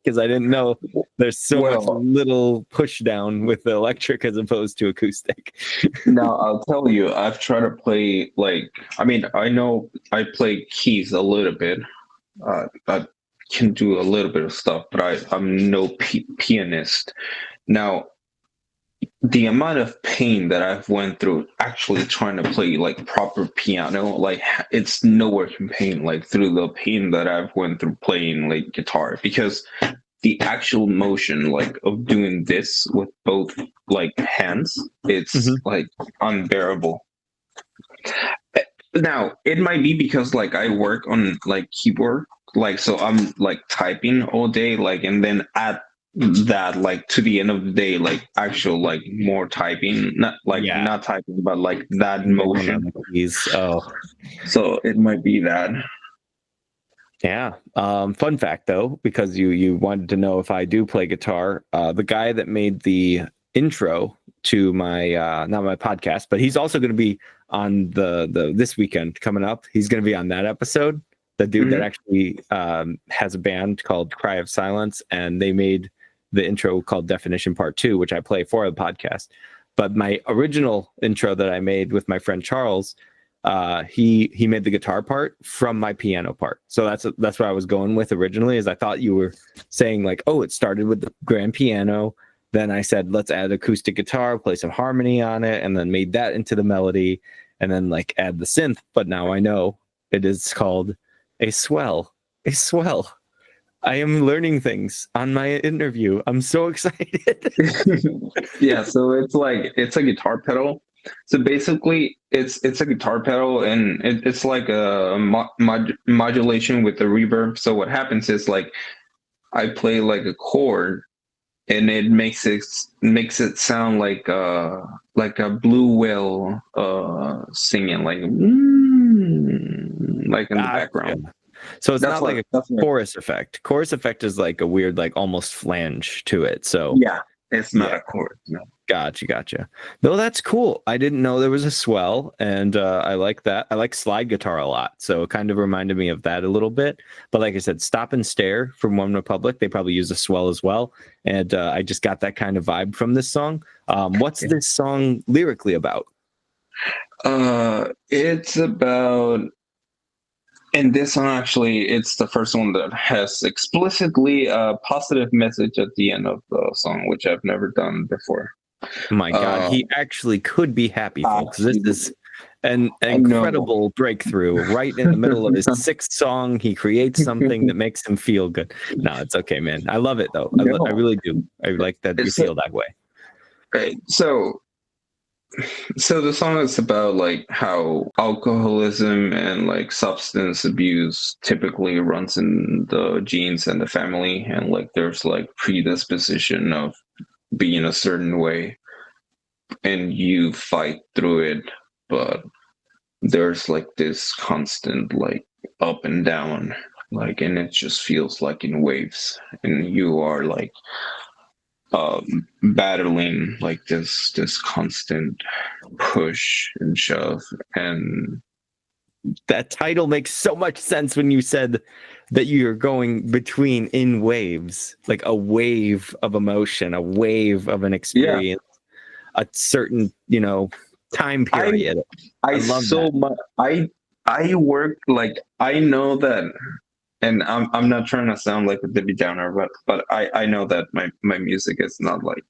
Because I didn't know there's so much little push down with the electric as opposed to acoustic. Now, I'll tell you, I've tried to play, I know I play keys a little bit. I can do a little bit of stuff, but I'm no pianist. Now, the amount of pain that I've went through actually trying to play like proper piano, like it's nowhere compared like through the pain that I've went through playing like guitar, because the actual motion like of doing this with both like hands, it's like unbearable. Now, it might be because like I work on like keyboard, like so I'm like typing all day, like, and then at that like to the end of the day, like actual like more typing, not typing, but like that motion. Oh, so it might be that. Yeah. Fun fact though, because you wanted to know if I do play guitar, the guy that made the intro to my not my podcast, but he's also going to be on the this weekend coming up. He's going to be on that episode. The dude that actually has a band called Cry of Silence, and they made the intro called Definition Part 2, which I play for the podcast. But my original intro that I made with my friend Charles, he made the guitar part from my piano part. So that's what I was going with originally, is I thought you were saying like, oh, it started with the grand piano. Then I said, let's add acoustic guitar, play some harmony on it, and then made that into the melody, and then like add the synth. But now I know it is called a swell. A swell. I am learning things on my interview. I'm so excited. Yeah, so it's a guitar pedal. So basically, it's a guitar pedal, and it's like a modulation with the reverb. So what happens is like I play like a chord, and it makes it sound like a blue whale singing, like like in the background. So it's not like a chorus effect. Chorus effect is like a weird, like almost flange to it. So yeah, it's not a chorus. No. Gotcha. No, that's cool. I didn't know there was a swell, and I like that. I like slide guitar a lot, so it kind of reminded me of that a little bit. But like I said, Stop and Stare from One Republic, they probably use a swell as well, and I just got that kind of vibe from this song. What's this song lyrically about? It's about. And this song, actually, it's the first one that has explicitly a positive message at the end of the song, which I've never done before. My God, he actually could be happy, folks. This is an incredible breakthrough. Right in the middle of his sixth song, he creates something that makes him feel good. No, it's okay, man. I love it, though. I really do. I like that you feel that way. Right. So the song is about like how alcoholism and like substance abuse typically runs in the genes and the family, and like there's like predisposition of being a certain way, and you fight through it, but there's like this constant like up and down, like, and it just feels like in waves, and you are like battling like this constant push and shove. And that title makes so much sense when you said that you're going between in waves, like a wave of emotion, a wave of an experience, a certain time period. I love so much. I work like I know that, and I'm not trying to sound like a Debbie Downer, but I know that my music is not like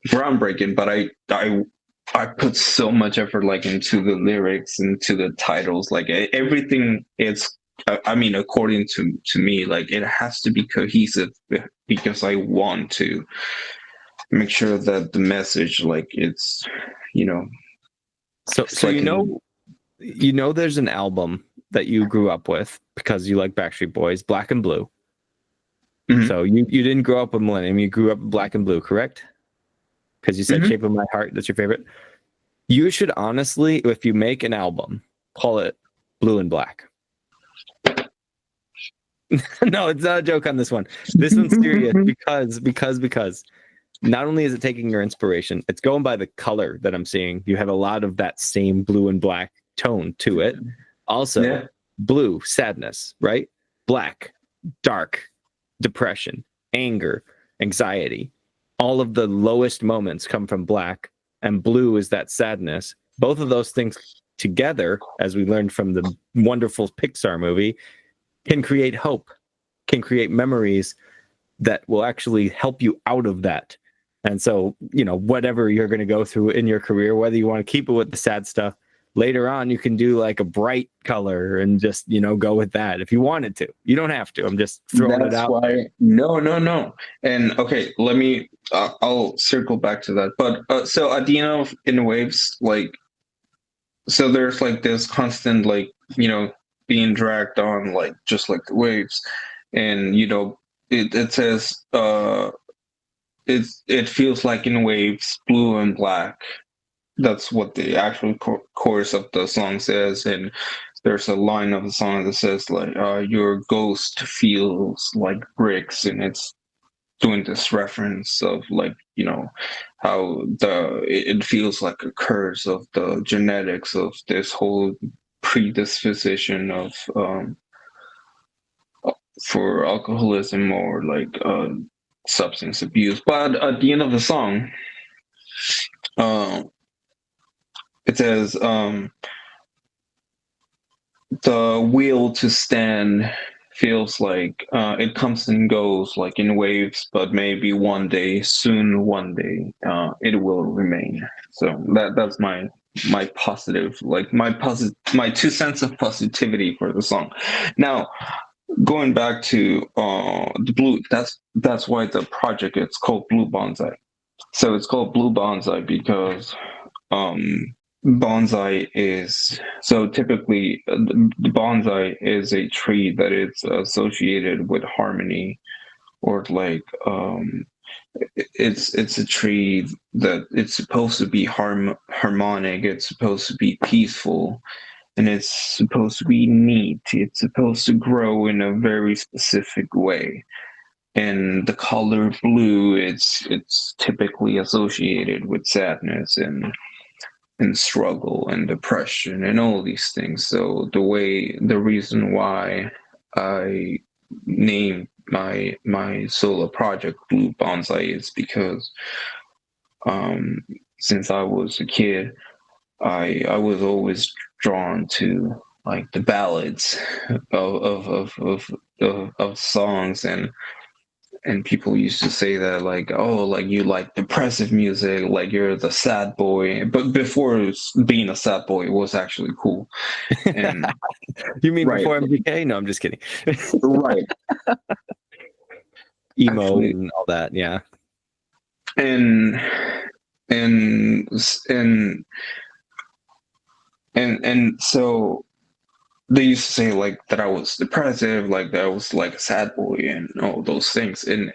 groundbreaking, but I put so much effort like into the lyrics, into the titles, like everything. It's I mean, according to me, like it has to be cohesive because I want to make sure that the message, like it's, you know, So so I can. there's an album that you grew up with because you like Backstreet Boys, Black and Blue. Mhm, So you didn't grow up with Millennium, you grew up with Black and Blue, correct? Because you said mhm. Shape of My Heart, that's your favorite. You should honestly, if you make an album, call it Blue and Black. No, it's not a joke on this one. This one's serious because not only is it taking your inspiration, it's going by the color that I'm seeing. You have a lot of that same blue and black tone to it. Also, Yeah, blue, sadness, right? Black, dark, depression, anger, anxiety. All of the lowest moments come from black, and blue is that sadness. Both of those things together, as we learned from the wonderful Pixar movie, can create hope, can create memories that will actually help you out of that. And so, whatever you're going to go through in your career, whether you want to keep it with the sad stuff, later on, you can do like a bright color and just, go with that if you wanted to. You don't have to. I'm just throwing it that's out there. why. No, no, no. And okay, let me. I'll circle back to that. But so at the end of In Waves, like, so there's like this constant, like, being dragged on, like just like the waves, and it says it feels like in waves, blue and black. That's what the actual chorus of the song says, and there's a line of the song that says like your ghost feels like bricks, and it's doing this reference of like how it feels like a curse of the genetics of this whole predisposition of for alcoholism or like substance abuse. But at the end of the song, uh, it says the will to stand feels like it comes and goes like in waves, but maybe one day, soon one day, it will remain. So that's my positive, like my 2 cents of positivity for the song. Now, going back to the blue, that's why the project it's called Blue Bonsai. So it's called Blue Bonsai because bonsai is so typically the bonsai is a tree that is associated with harmony, or like it's a tree that it's supposed to be harmonic, it's supposed to be peaceful, and it's supposed to be neat, it's supposed to grow in a very specific way. And the color blue, it's typically associated with sadness and struggle and depression and all these things. So the reason why I named my solo project Blue Bonsai is because um, since I was a kid, I was always drawn to like the ballads of songs, and people used to say that like, oh, like you like depressive music, like you're the sad boy, but before being a sad boy, it was actually cool. And You mean right, before MGK? No, I'm just kidding. right, Emo actually. and all that. Yeah. and and and and so they used to say like that I was depressive, like that I was like a sad boy and all those things. And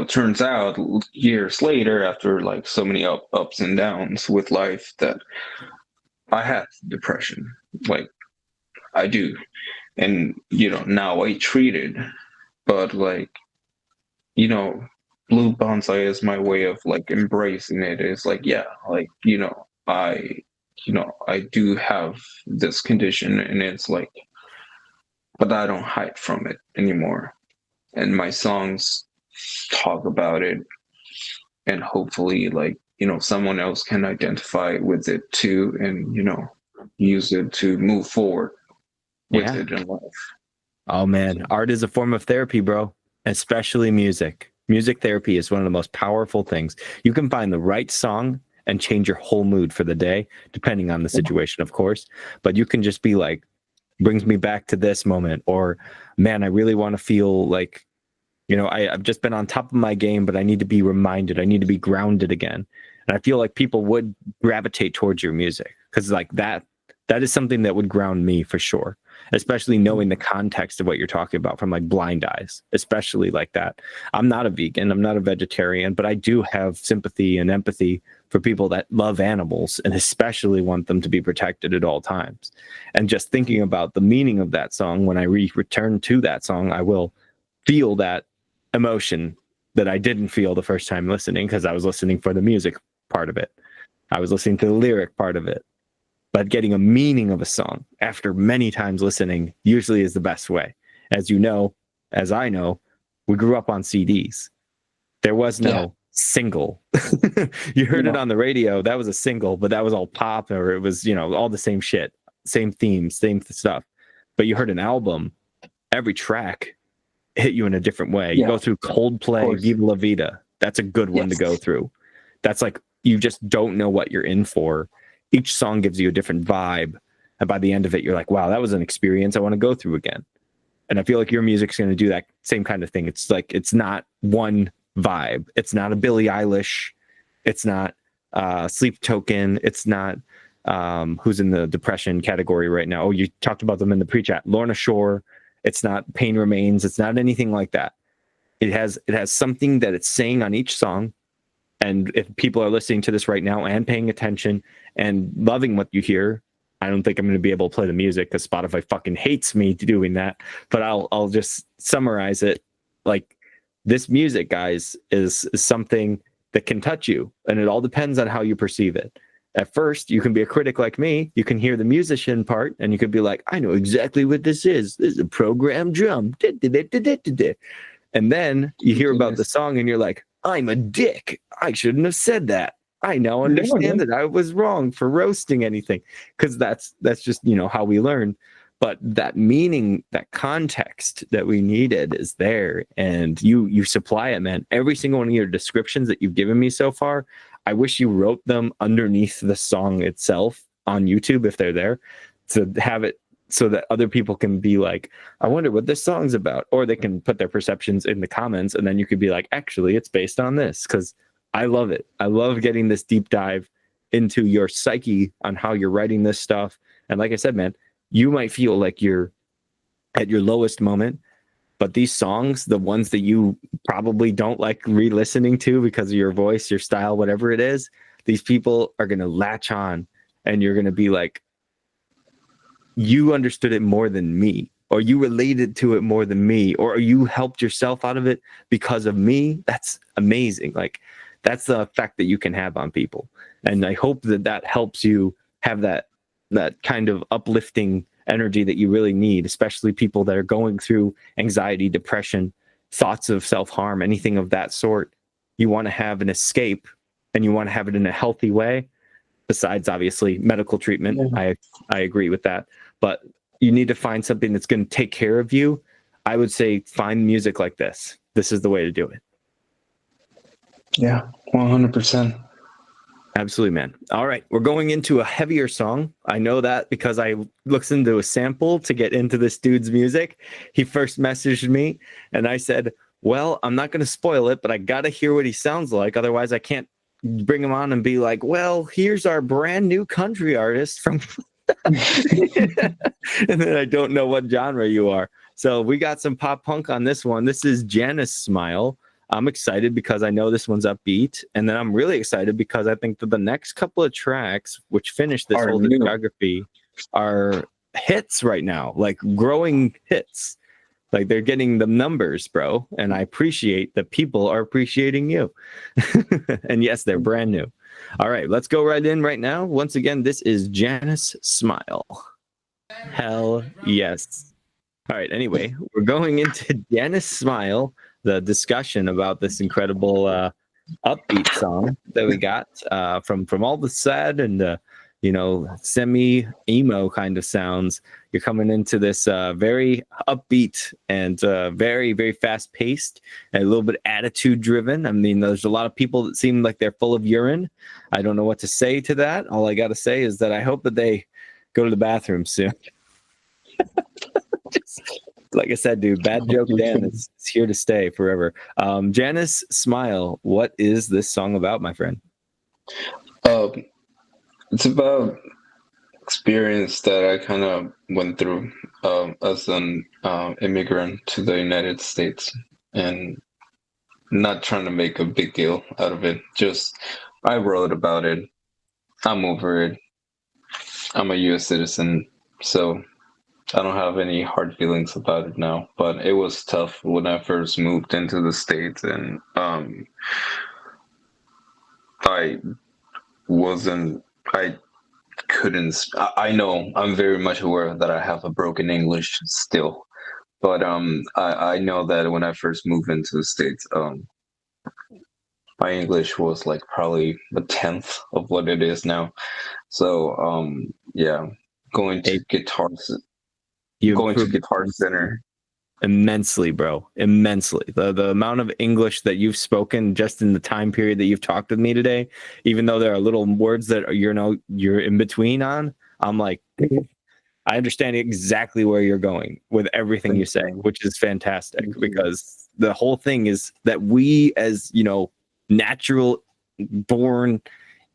turns out years later, after like so many ups and downs with life, that I have depression. Like I do. And now I treat it. But like, you know, blue bonsai is my way of like embracing it. It's like, yeah, like, I do have this condition, and it's like, but I don't hide from it anymore. And my songs talk about it, and hopefully, like, someone else can identify with it too. And use it to move forward with Yeah. it in life. Oh man, art is a form of therapy, bro. Especially music. Music therapy is one of the most powerful things. You can find the right song and change your whole mood for the day, depending on the situation, of course. But you can just be like, brings me back to this moment, or man, I really want to feel like, I've just been on top of my game, but I need to be reminded. I need to be grounded again. And I feel like people would gravitate towards your music because like that is something that would ground me for sure, especially knowing the context of what you're talking about from like Blind Eyes, especially like that. I'm not a vegan, I'm not a vegetarian, but I do have sympathy and empathy for people that love animals and especially want them to be protected at all times. And just thinking about the meaning of that song, when I return to that song, I will feel that emotion that I didn't feel the first time listening because I was listening for the music part of it. I was listening to the lyric part of it. But getting a meaning of a song after many times listening usually is the best way. As you know, as I know, we grew up on CDs. There was no single. You heard it on the radio. That was a single, but that was all pop, or it was, all the same shit, same themes, same stuff. But you heard an album, every track hit you in a different way. You go through Coldplay, Viva La Vida. That's a good one to go through. That's like, you just don't know what you're in for. Each song gives you a different vibe. And by the end of it, you're like, wow, that was an experience I want to go through again. And I feel like your music's going to do that same kind of thing. It's like, it's not one vibe. It's not a Billie Eilish. It's not Sleep Token. It's not who's in the depression category right now. Oh, you talked about them in the pre-chat. Lorna Shore. It's not Pain Remains. It's not anything like that. It has something that it's saying on each song. And if people are listening to this right now and paying attention and loving what you hear, I don't think I'm going to be able to play the music because Spotify fucking hates me doing that. But I'll just summarize it. Like, this music, guys, is something that can touch you, and it all depends on how you perceive it. At first, you can be a critic like me. You can hear the musician part, and you could be like, I know exactly what this is. This is a programmed drum. And then you hear about the song, and you're like, I'm a dick. I shouldn't have said that. I now understand that I was wrong for roasting anything, because that's just, how we learn. But that meaning, that context that we needed is there, and you supply it, man. Every single one of your descriptions that you've given me so far, I wish you wrote them underneath the song itself on YouTube if they're there, to have it so that other people can be like, I wonder what this song's about, or they can put their perceptions in the comments, and then you could be like, actually, it's based on this, because I love it. I love getting this deep dive into your psyche on how you're writing this stuff. And like I said, man, you might feel like you're at your lowest moment, but these songs, the ones that you probably don't like re-listening to because of your voice, your style, whatever it is, these people are going to latch on, and you're going to be like, you understood it more than me, or you related to it more than me, or you helped yourself out of it because of me. That's amazing. Like, that's the effect that you can have on people. And I hope that helps you have that kind of uplifting energy that you really need, especially people that are going through anxiety, depression, thoughts of self-harm, anything of that sort. You want to have an escape, and you want to have it in a healthy way. Besides, obviously, medical treatment. I agree with that. But you need to find something that's going to take care of you. I would say find music like this. This is the way to do it. Yeah, 100%. Absolutely, man. All right, we're going into a heavier song. I know that because I listened to a sample to get into this dude's music. He first messaged me, and I said, well, I'm not going to spoil it, but I got to hear what he sounds like. Otherwise, I can't bring him on and be like, well, here's our brand new country artist from and then I don't know what genre you are. So we got some pop punk on this one. This is Janice Smile. I'm excited because I know this one's upbeat, and then I'm really excited because I think that the next couple of tracks, which finish this whole discography, are hits right now, like growing hits. Like, they're getting the numbers, bro. And I appreciate that people are appreciating you. And yes, they're brand new. All right, let's go right in right now. Once again, this is Janice Smile. Hell yes. All right, anyway, we're going into Janice Smile, the discussion about this incredible upbeat song that we got from all the sad and semi emo kind of sounds. You're coming into this very upbeat and very, very fast paced and a little bit attitude driven. I mean, there's a lot of people that seem like they're full of urine. I don't know what to say to that. All I got to say is that I hope that they go to the bathroom soon. Just, like I said, dude, bad joke Dan is here to stay forever. Janice, Smile, what is this song about, my friend? It's about experience that I kind of went through as an immigrant to the United States, and not trying to make a big deal out of it. Just I wrote about it. I'm over it. I'm a U.S. citizen, so I don't have any hard feelings about it now. But it was tough when I first moved into the States, and I wasn't. I couldn't. I know I'm very much aware that I have a broken English still, but I know that when I first moved into the States, my English was like probably a tenth of what it is now. So yeah, going to Guitar Center. Immensely, bro. Immensely. The amount of English that you've spoken just in the time period that you've talked with me today, even though there are little words that you're in between on, I'm like, I understand exactly where you're going with everything you say, which is fantastic because the whole thing is that we as, natural born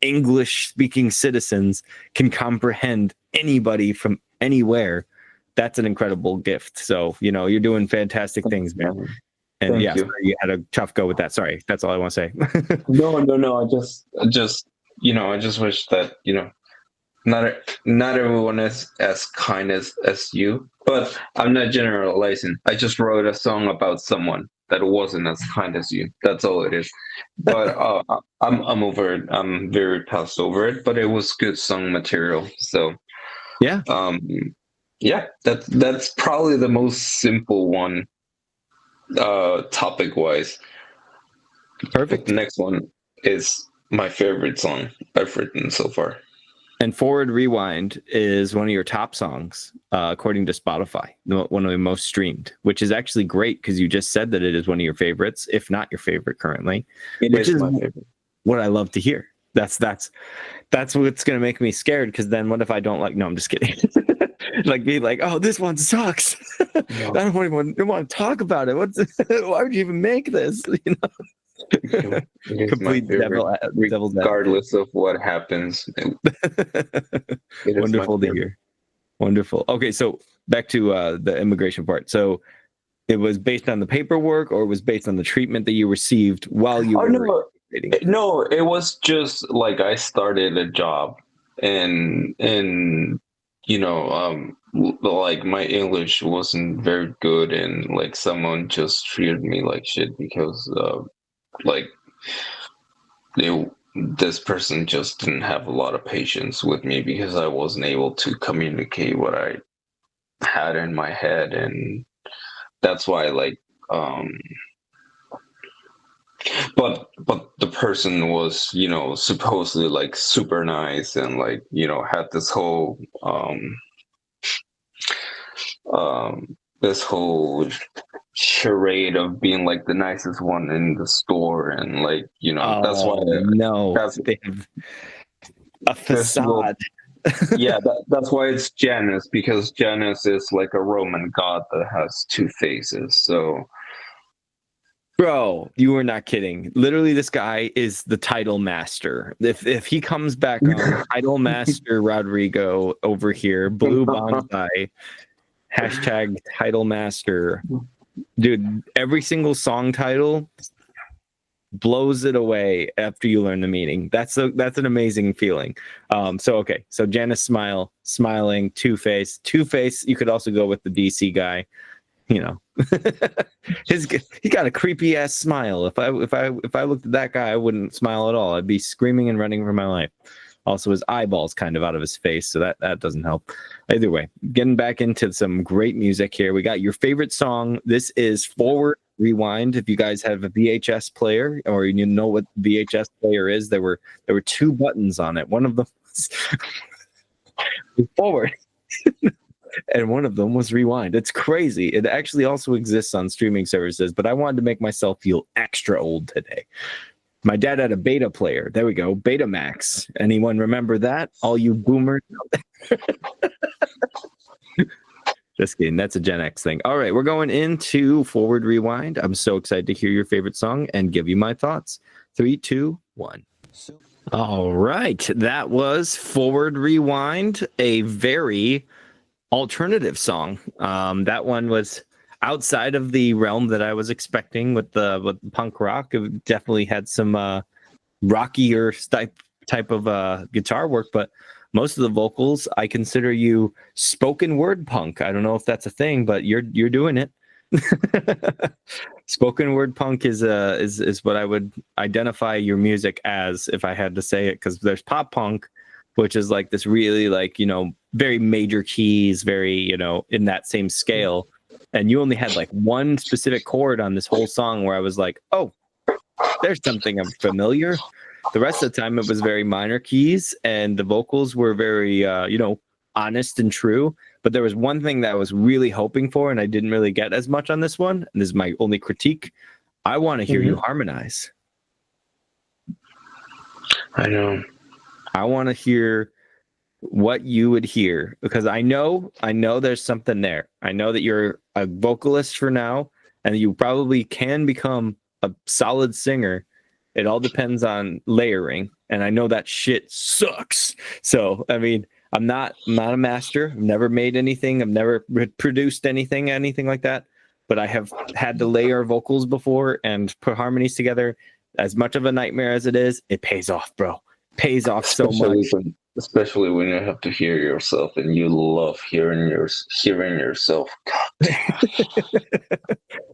English speaking citizens can comprehend anybody from anywhere. That's an incredible gift. So, you're doing fantastic things, man. And Thank you. You had a tough go with that. Sorry. That's all I want to say. No. I just wish that, not everyone is as kind as you, but I'm not generalizing. I just wrote a song about someone that wasn't as kind as you. That's all it is. But I'm over it. I'm very past over it, but it was good song material. So, yeah. Yeah, that's probably the most simple one, topic wise. Perfect. But the next one is my favorite song I've written so far. And Forward Rewind is one of your top songs, according to Spotify, one of the most streamed, which is actually great because you just said that it is one of your favorites, if not your favorite currently. Which is my favorite. What I love to hear. That's what's going to make me scared, because then what if I don't like? No, I'm just kidding. Like be like, oh, this one sucks. No. I don't want to talk about it. Why would you even make this? Complete devil's regardless of what happens. Wonderful to hear. Wonderful. Okay, so back to the immigration part. So it was based on the paperwork, or it was based on the treatment that you received while you were No, it was just like I started a job, and like my English wasn't very good, and like someone just treated me like shit because this person just didn't have a lot of patience with me because I wasn't able to communicate what I had in my head, and that's why but the person was supposedly like super nice, and had this whole charade of being like the nicest one in the store, and that's why they have a facade. Yeah, that's why it's Janus, because Janus is like a Roman god that has two faces. So bro, you were not kidding. Literally, this guy is the title master. If he comes back on, title master Rodrigo over here, blue Bonzai, hashtag title master. Dude, every single song title blows it away after you learn the meaning. That's an amazing feeling. So Janice smiling, Two-Face. Two-Face, you could also go with the DC guy. He got a creepy ass smile. If I looked at that guy, I wouldn't smile at all. I'd be screaming and running for my life. Also, his eyeballs kind of out of his face, so that doesn't help. Either way, getting back into some great music here. We got your favorite song. This is Forward Rewind. If you guys have a VHS player, or you know what VHS player is, there were two buttons on it. One of them Forward. And one of them was Rewind. It's crazy. It actually also exists on streaming services, but I wanted to make myself feel extra old today. My dad had a Beta player. There we go. Betamax. Anyone remember that? All you boomers. Just kidding. That's a Gen X thing. All right. We're going into Forward Rewind. I'm so excited to hear your favorite song and give you my thoughts. 3, 2, 1. All right. That was Forward Rewind, a very alternative song. That one was outside of the realm that I was expecting with the punk rock. It definitely had some rockier type of guitar work, but most of the vocals, I consider you spoken word punk. I don't know if that's a thing, but you're doing it. Spoken word punk is what I would identify your music as if I had to say it, because there's pop punk, which is like this really like, very major keys, very, in that same scale. And you only had like one specific chord on this whole song where I was like, oh, there's something familiar. The rest of the time it was very minor keys and the vocals were very, honest and true. But there was one thing that I was really hoping for and I didn't really get as much on this one. And this is my only critique. I want to hear you harmonize. I know. I want to hear what you would hear, because I know there's something there. I know that you're a vocalist for now and you probably can become a solid singer. It all depends on layering, and I know that shit sucks. So, I mean, I'm not a master. I've never made anything. I've never produced anything like that, but I have had to layer vocals before and put harmonies together. As much of a nightmare as it is, it pays off, bro. Pays off so much. Especially when you have to hear yourself and you love hearing yourself. God.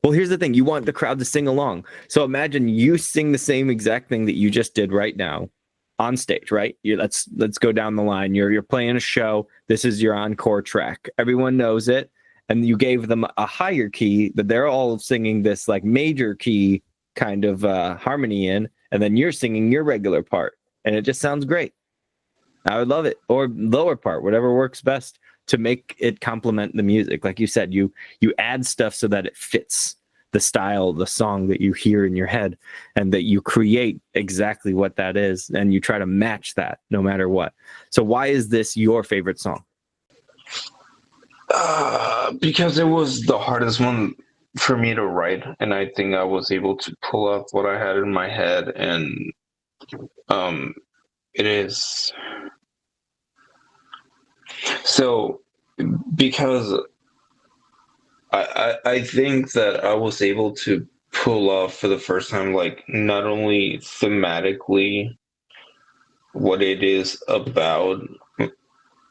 Well, here's the thing. You want the crowd to sing along. So imagine you sing the same exact thing that you just did right now on stage, right? Let's go down the line. You're playing a show. This is your encore track. Everyone knows it. And you gave them a higher key that they're all singing this like major key kind of harmony in. And then you're singing your regular part. And it just sounds great. I would love it. Or lower part, whatever works best to make it complement the music. Like you said, you add stuff so that it fits the style of the song that you hear in your head, and that you create exactly what that is, and you try to match that no matter what. So why is this your favorite song? Because it was the hardest one for me to write, and I think I was able to pull out what I had in my head, and it is so because I think that I was able to pull off for the first time, like, not only thematically what it is about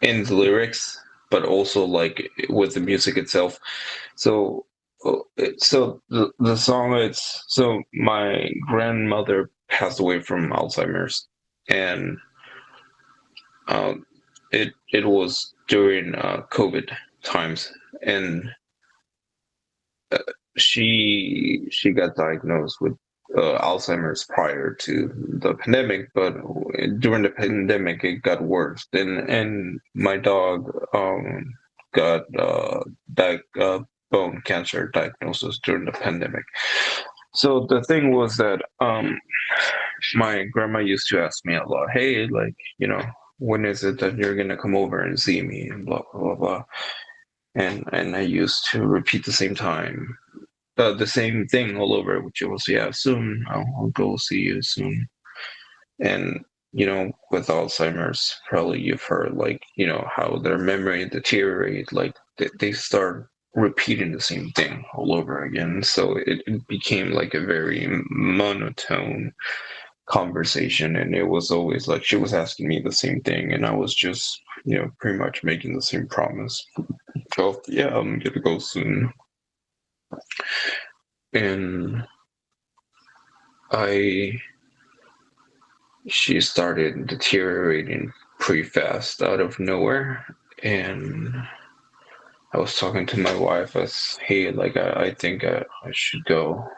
in the lyrics, but also like with the music itself. So the song, it's so my grandmother passed away from Alzheimer's, and it was during COVID times, and she got diagnosed with Alzheimer's prior to the pandemic, but during the pandemic it got worse. And my dog got bone cancer diagnosis during the pandemic. So the thing was that my grandma used to ask me a lot, "Hey, like, when is it that you're gonna come over and see me?" And blah blah blah blah. And I used to repeat the same thing all over, which was, "Yeah, soon. I'll go see you soon." And with Alzheimer's, probably you've heard, like, how their memory deteriorate, like they start repeating the same thing all over again. So it became like a very monotone conversation, and it was always like she was asking me the same thing, and I was just pretty much making the same promise. So yeah, I'm gonna go soon. And she started deteriorating pretty fast out of nowhere, and I was talking to my wife as, "Hey, like, I think I should go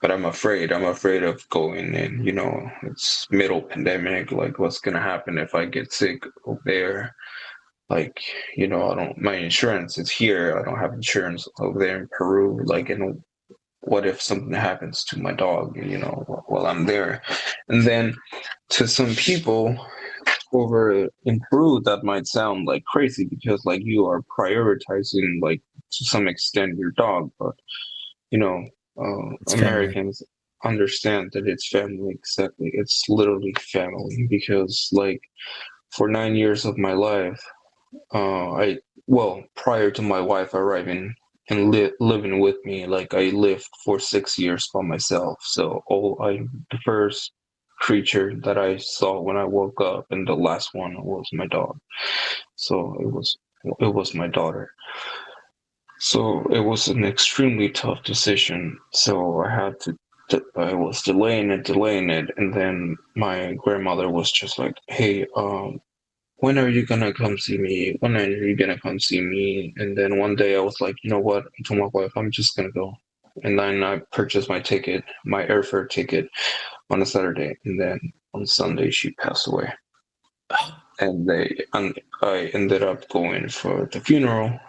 but I'm afraid. I'm afraid of going in. It's middle pandemic. Like, what's gonna happen if I get sick over there? Like, I don't. My insurance is here. I don't have insurance over there in Peru. Like, and what if something happens to my dog? While I'm there, and then to some people over in Peru, that might sound like crazy because like you are prioritizing like to some extent your dog, but you know, It's family. Americans understand that it's family. Exactly, it's literally family because like for 9 years of my life, I well prior to my wife arriving and living with me, like I lived for 6 years by myself. So the first creature that I saw when I woke up, and the last one was my dog. So it was my daughter. So it was an extremely tough decision. So I was delaying it, and then my grandmother was just like, "Hey, when are you gonna come see me? When are you gonna come see me?" And then one day I was like, you know what? I told my wife, I'm just gonna go. And then I purchased my ticket, my airfare ticket on a Saturday, and then on Sunday she passed away. And I ended up going for the funeral.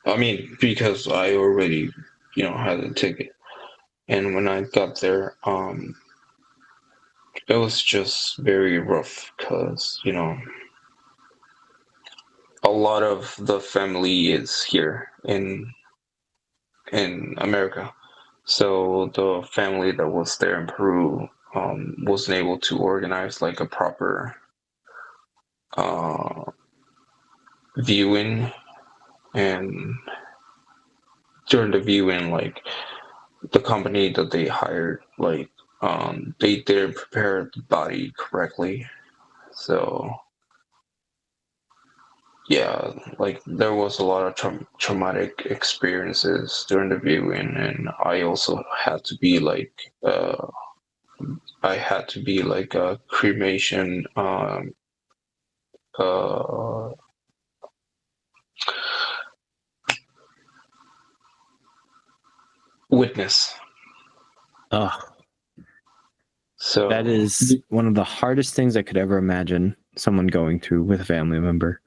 I mean, because I already, had a ticket. And when I got there, it was just very rough because, a lot of the family is here in America. So the family that was there in Peru wasn't able to organize like a proper uh, viewing, and during the viewing, like the company that they hired, like they didn't prepare the body correctly. So yeah, like there was a lot of traumatic experiences during the viewing, and I had to be like a cremation uh witness. Oh, that So is one of the hardest things I could ever imagine someone going through with a family member.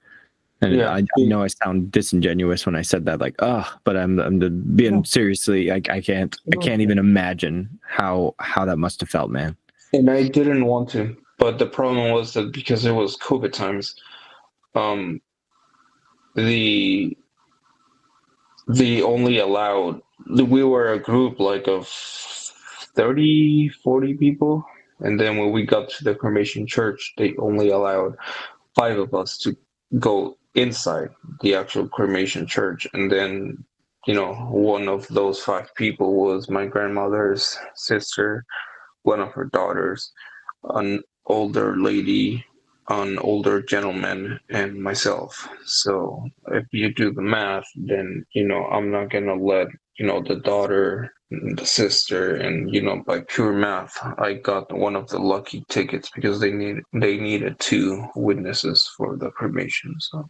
And yeah, I know I sound disingenuous when I said that, like, but being seriously, I can't even imagine how that must have felt, man. and I didn't want to, but the problem was that because it was COVID times, um, the only allowed, we were a group like of 30, 40 people, and then when we got to the cremation church, they only allowed five of us to go inside the actual cremation church. And then, one of those five people was my grandmother's sister, one of her daughters, an older lady, an older gentleman, and myself. So if you do the math, then I'm not gonna let the daughter, the sister, and by pure math, I got one of the lucky tickets because they needed two witnesses for the cremation. So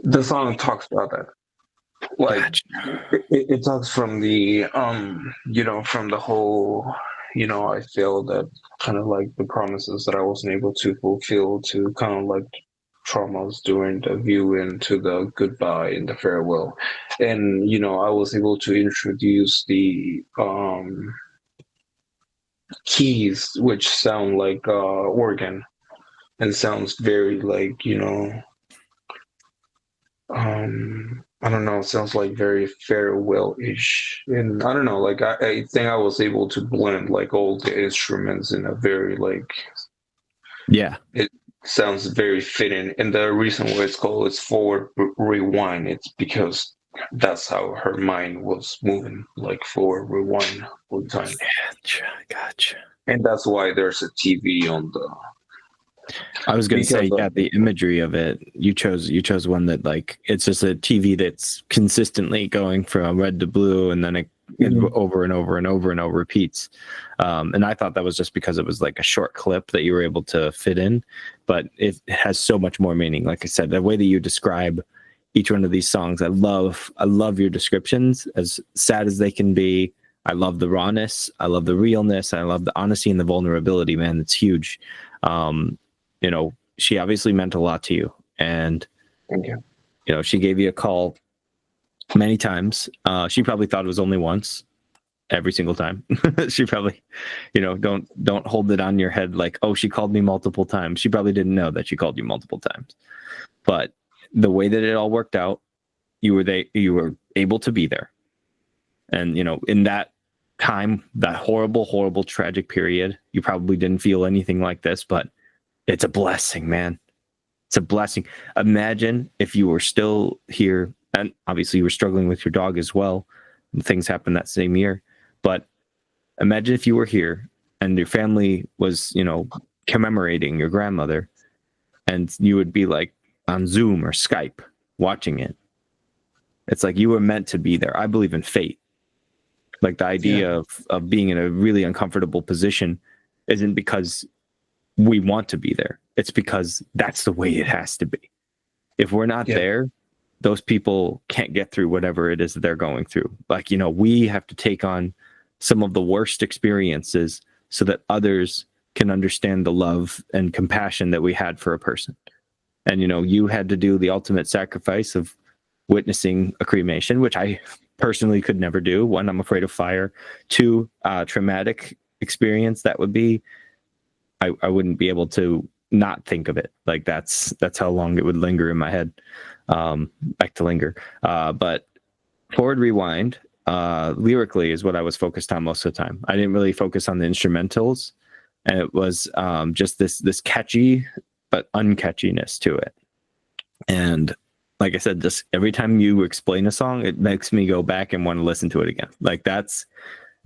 the song talks about that. Like Gotcha. it talks from the from the whole, I feel that kind of like the promises that I wasn't able to fulfill, to kind of like traumas during the viewing, to the goodbye and the farewell. And I was able to introduce the keys, which sound like organ, and sounds very like I don't know, it sounds like very farewell-ish. And I don't know, like I think I was able to blend like all the instruments in a very like, Yeah. it sounds very fitting. And the reason why it's called is forward rewind, it's because that's how her mind was moving, like forward rewind all the time. Gotcha. And that's why there's a TV on the I was gonna because say, of yeah, the imagery of it. You chose one that, like, it's just a TV that's consistently going from red to blue, and then it Mhm. over and over and over and over repeats. And I thought that was just because it was like a short clip that you were able to fit in, but it has so much more meaning. Like I said, the way that you describe each one of these songs, I love your descriptions, as sad as they can be. I love the rawness. I love the realness. I love the honesty and the vulnerability, man. It's huge. You know, she obviously meant a lot to you. And, Thank you. you know, she gave you a call many times. She probably thought it was only once every single time. She probably, you know, don't hold it on your head like, oh, she called me multiple times. She probably didn't know that she called you multiple times. But the way that it all worked out, you were able to be there. And, you know, in that time, that horrible, tragic period, you probably didn't feel anything like this, but it's a blessing, man. It's a blessing. Imagine if you were still here, and obviously you were struggling with your dog as well. And things happened that same year. But imagine if you were here and your family was, you know, commemorating your grandmother, and you would be like on Zoom or Skype watching it. It's like you were meant to be there. I believe in fate. Like the idea of being in a really uncomfortable position isn't because we want to be there. It's because that's the way it has to be. If we're not there, those people can't get through whatever it is that they're going through. Like, you know, we have to take on some of the worst experiences so that others can understand the love and compassion that we had for a person. And, you know, you had to do the ultimate sacrifice of witnessing a cremation, which I personally could never do. One, I'm afraid of fire. Two, traumatic experience that would be, I wouldn't be able to not think of it. Like that's how long it would linger in my head. Back to linger. But forward rewind, lyrically is what I was focused on most of the time. I didn't really focus on the instrumentals, and it was just this catchy but uncatchiness to it. And like I said, just every time you explain a song, it makes me go back and want to listen to it again. Like that's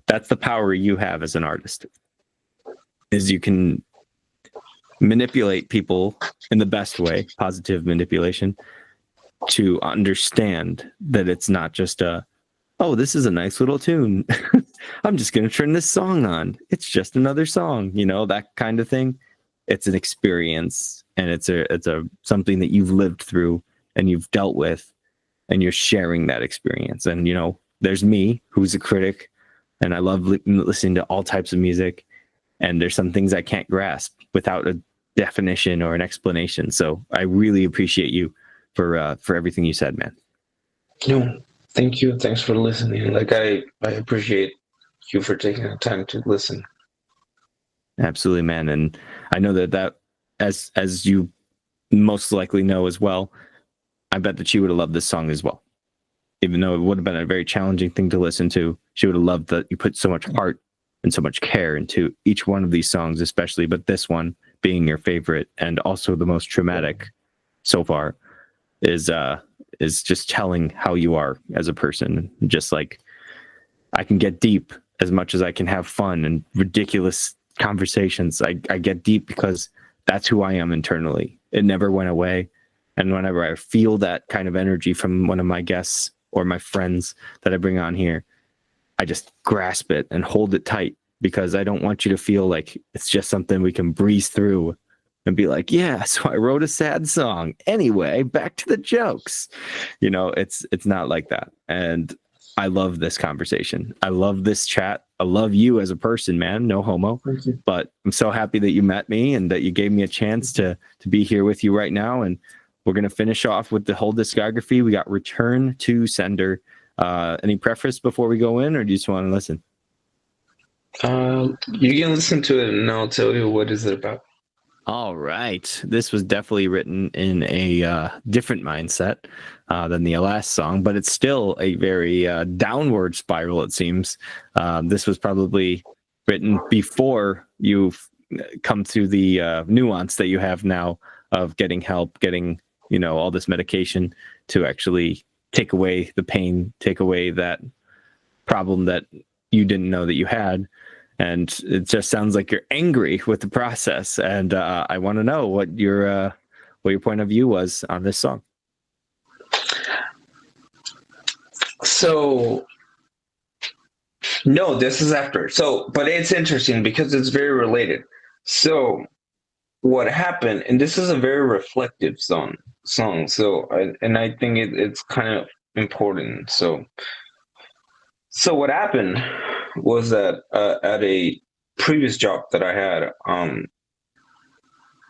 the power you have as an artist, is you can manipulate people in the best way, positive manipulation, to understand that it's not just oh, this is a nice little tune. I'm just going to turn this song on. It's just another song, you know, that kind of thing. It's an experience, and it's a something that you've lived through and you've dealt with, and you're sharing that experience. And, you know, there's me, who's a critic, and I love listening to all types of music. And there's some things I can't grasp without a definition or an explanation. So I really appreciate you for everything you said, man. No, thank you. Thanks for listening. Like I appreciate you for taking the time to listen. Absolutely, man. And I know that as you most likely know as well, I bet that she would have loved this song as well. Even though it would have been a very challenging thing to listen to, she would have loved that you put so much heart and so much care into each one of these songs, especially, but this one being your favorite and also the most traumatic so far is just telling how you are as a person. Just like I can get deep as much as I can have fun and ridiculous conversations. I get deep because that's who I am internally. It never went away. And whenever I feel that kind of energy from one of my guests or my friends that I bring on here, I just grasp it and hold it tight, because I don't want you to feel like it's just something we can breeze through and be like, yeah, so I wrote a sad song. Anyway, back to the jokes. You know, it's not like that. And I love this conversation. I love this chat. I love you as a person, man. No homo. But I'm so happy that you met me and that you gave me a chance to be here with you right now. And we're going to finish off with the whole discography. We got Return to Sender. Any preface before we go in, or do you just want to listen? You can listen to it and I'll tell you what is it about. All right. This was definitely written in a different mindset than the last song, but it's still a very downward spiral, it seems. This was probably written before you've come through the nuance that you have now of getting help, getting, you know, all this medication to actually take away the pain, take away that problem that you didn't know that you had. And it just sounds like you're angry with the process. And I want to know what your point of view was on this song. So, no, this is after. So, but it's interesting because it's very related. So, what happened, and this is a very reflective song. So, I think it's kind of important. So what happened was that at a previous job that I had,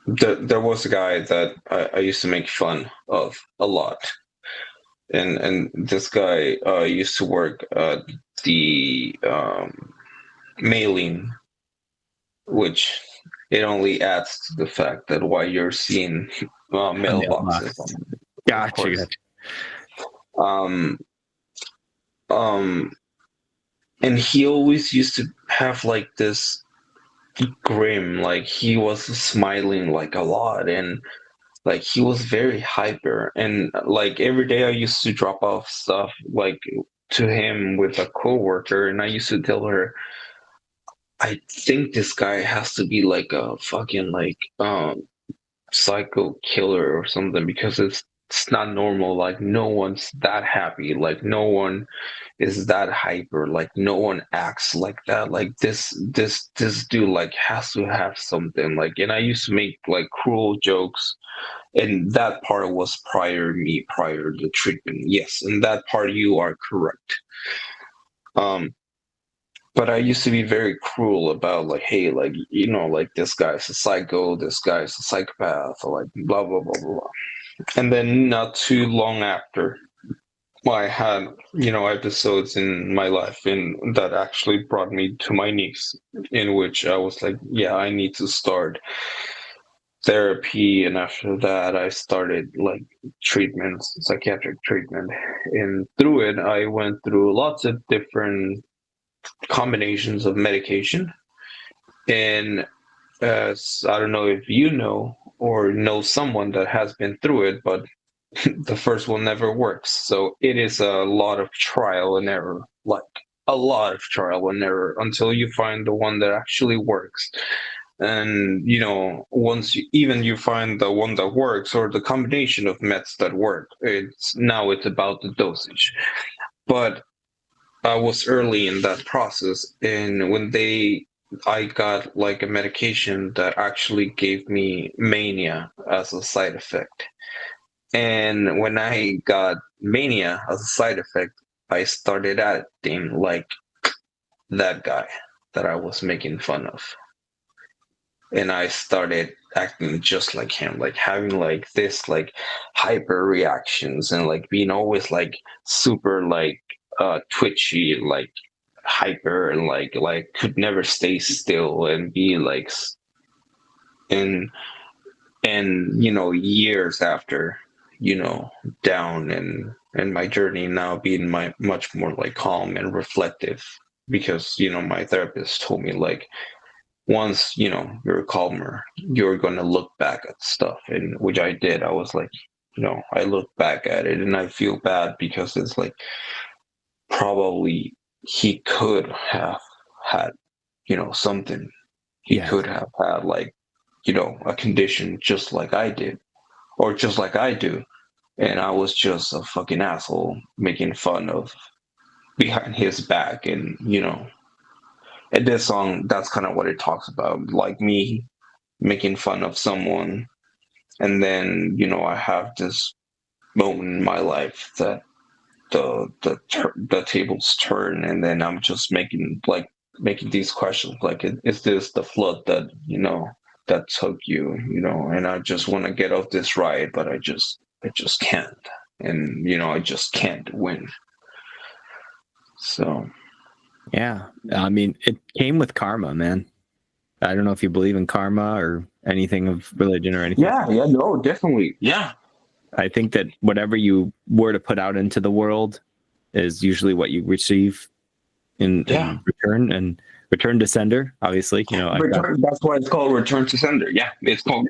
there was a guy that I used to make fun of a lot, and this guy used to work the mailing, which it only adds to the fact that why you're seeing mailboxes, of Gotcha. course. Um, um, and he always used to have like this grim, like he was smiling like a lot, and like he was very hyper, and like every day I used to drop off stuff like to him with a coworker, and I used to tell her, I think this guy has to be like a fucking like psycho killer or something, because it's not normal. Like no one's that happy, like no one is that hyper, like no one acts like that, like this dude like has to have something. Like, and I used to make like cruel jokes, and that part was prior to the treatment. Yes, and that part you are correct. um but I used to be very cruel about like, hey, like, you know, like this guy's a psycho, this guy's a psychopath, or like blah blah blah blah blah. And then not too long after, I had, you know, episodes in my life and that actually brought me to my knees, in which I was like, yeah, I need to start therapy. And after that I started like treatments, psychiatric treatment, and through it I went through lots of different combinations of medication. And as I don't know if you know or know someone that has been through it, but the first one never works. So it is a lot of trial and error, like a lot of trial and error until you find the one that actually works. And you know, once you find the one that works, or the combination of meds that work, it's about the dosage. But I was early in that process, and I got like a medication that actually gave me mania as a side effect. And when I got mania as a side effect, I started acting like that guy that I was making fun of. And I started acting just like him, like having like this like hyper reactions, and like being always like super like twitchy and like hyper, and like could never stay still, and be like and you know, years after, you know, down, and my journey now being much more like calm and reflective, because you know, my therapist told me like, once you know you're calmer, you're going to look back at stuff, and which I did. I was like, you know, I look back at it and I feel bad, because it's like, probably he could have had, you know, something. He could have had like, you know, a condition just like I did, or just like I do, and I was just a fucking asshole making fun of behind his back. And you know, and this song, that's kind of what it talks about, like me making fun of someone, and then you know, I have this moment in my life that the tables turn, and then I'm just making these questions like, is this the flood that, you know, that took you, you know, and I just want to get off this ride, but I just can't, and you know, I just can't win. So Yeah. I mean, it came with karma, man. I don't know if you believe in karma or anything of religion or anything. yeah, no, definitely, yeah. I think that whatever you were to put out into the world is usually what you receive in return. And return to sender, obviously, you know. That's why it's called return to sender. Yeah, it's called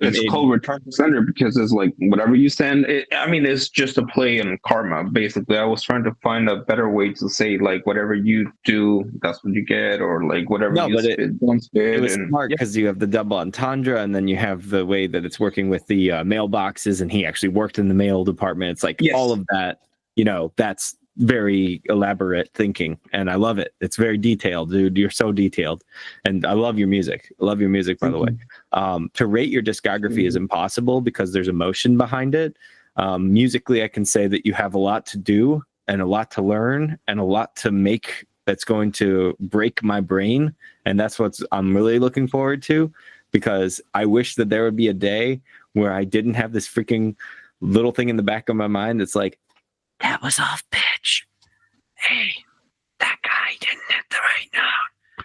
return to sender, because it's like whatever you send. I mean, it's just a play on karma. Basically, I was trying to find a better way to say like, whatever you do, that's what you get, or like whatever you spit, don't spit. It was smart because you have the double entendre, and then you have the way that it's working with the mailboxes, and he actually worked in the mail department. It's like all of that, you know, that's very elaborate thinking, and I love it. It's very detailed, dude. You're so detailed, and I love your music. I love your music, by the way. To rate your discography is impossible because there's emotion behind it. Musically, I can say that you have a lot to do and a lot to learn and a lot to make that's going to break my brain. And that's what I'm really looking forward to, because I wish that there would be a day where I didn't have this freaking little thing in the back of my mind that's like, that was off pitch. Hey, that guy didn't hit the right note.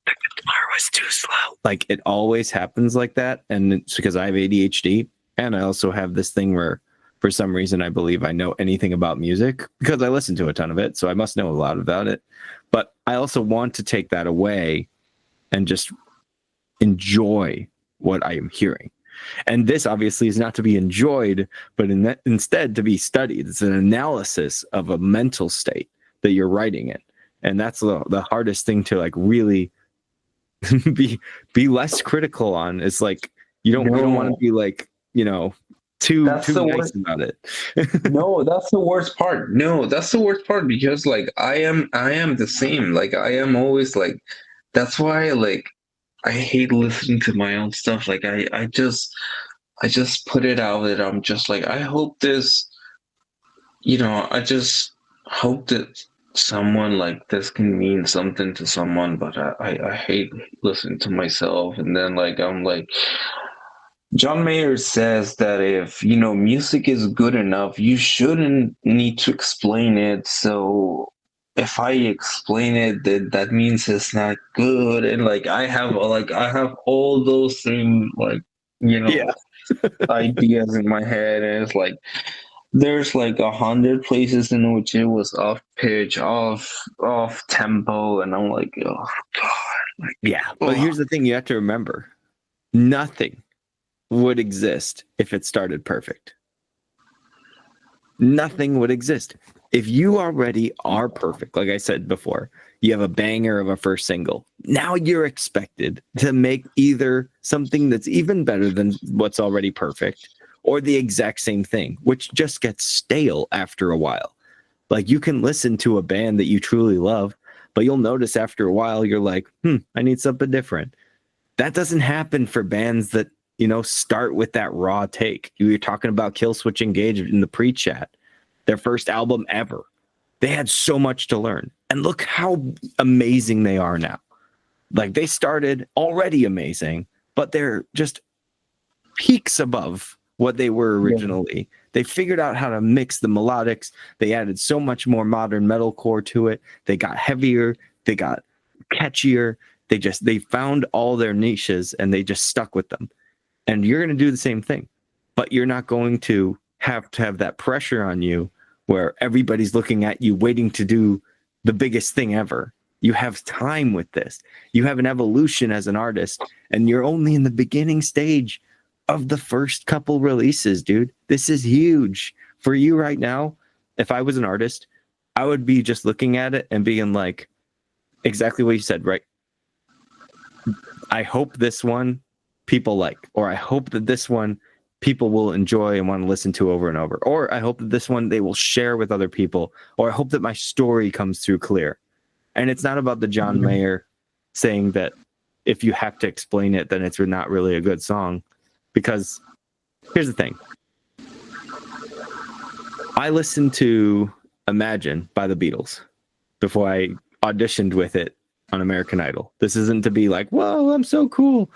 The guitar was too slow. Like, it always happens like that. And it's because I have ADHD. And I also have this thing where, for some reason, I believe I know anything about music because I listen to a ton of it. So I must know a lot about it. But I also want to take that away and just enjoy what I am hearing. And this obviously is not to be enjoyed, but instead to be studied. It's an analysis of a mental state that you're writing in. And that's the hardest thing to like really be less critical on. It's like you don't want to be like, too nice about it. No, that's the worst part. No, that's the worst part, because like I am the same. Like I am always like, that's why like I hate listening to my own stuff. Like I just put it out that I'm just like, I hope this, I just hope that someone like this can mean something to someone, but I hate listening to myself. And then like I'm like, John Mayer says that if music is good enough, you shouldn't need to explain it. So if I explain it, that means it's not good. And like I have all those same Yeah. ideas in my head, and it's like there's like 100 places in which it was off pitch, off tempo, and I'm like, oh god. Yeah. But here's the thing you have to remember. Nothing would exist if it started perfect. Nothing would exist. If you already are perfect, like I said before, you have a banger of a first single. Now you're expected to make either something that's even better than what's already perfect or the exact same thing, which just gets stale after a while. Like you can listen to a band that you truly love, but you'll notice after a while you're like, I need something different. That doesn't happen for bands that start with that raw take. You were talking about Killswitch Engage in the pre-chat, their first album ever. They had so much to learn. And look how amazing they are now. Like they started already amazing, but they're just peaks above what they were originally. Yeah. They figured out how to mix the melodics. They added so much more modern metalcore to it. They got heavier. They got catchier. They found all their niches and they just stuck with them. And you're going to do the same thing, but you're not going to have that pressure on you where everybody's looking at you waiting to do the biggest thing ever. You have time with this. You have an evolution as an artist, and you're only in the beginning stage of the first couple releases, dude. This is huge for you right now. If I was an artist, I would be just looking at it and being like, exactly what you said, right? I hope this one people like, or I hope that this one people will enjoy and want to listen to over and over, or I hope that this one they will share with other people, or I hope that my story comes through clear. And it's not about the John Mayer saying that if you have to explain it, then it's not really a good song. Because here's the thing. I listened to Imagine by the Beatles before I auditioned with it on American Idol. This isn't to be like, whoa, I'm so cool.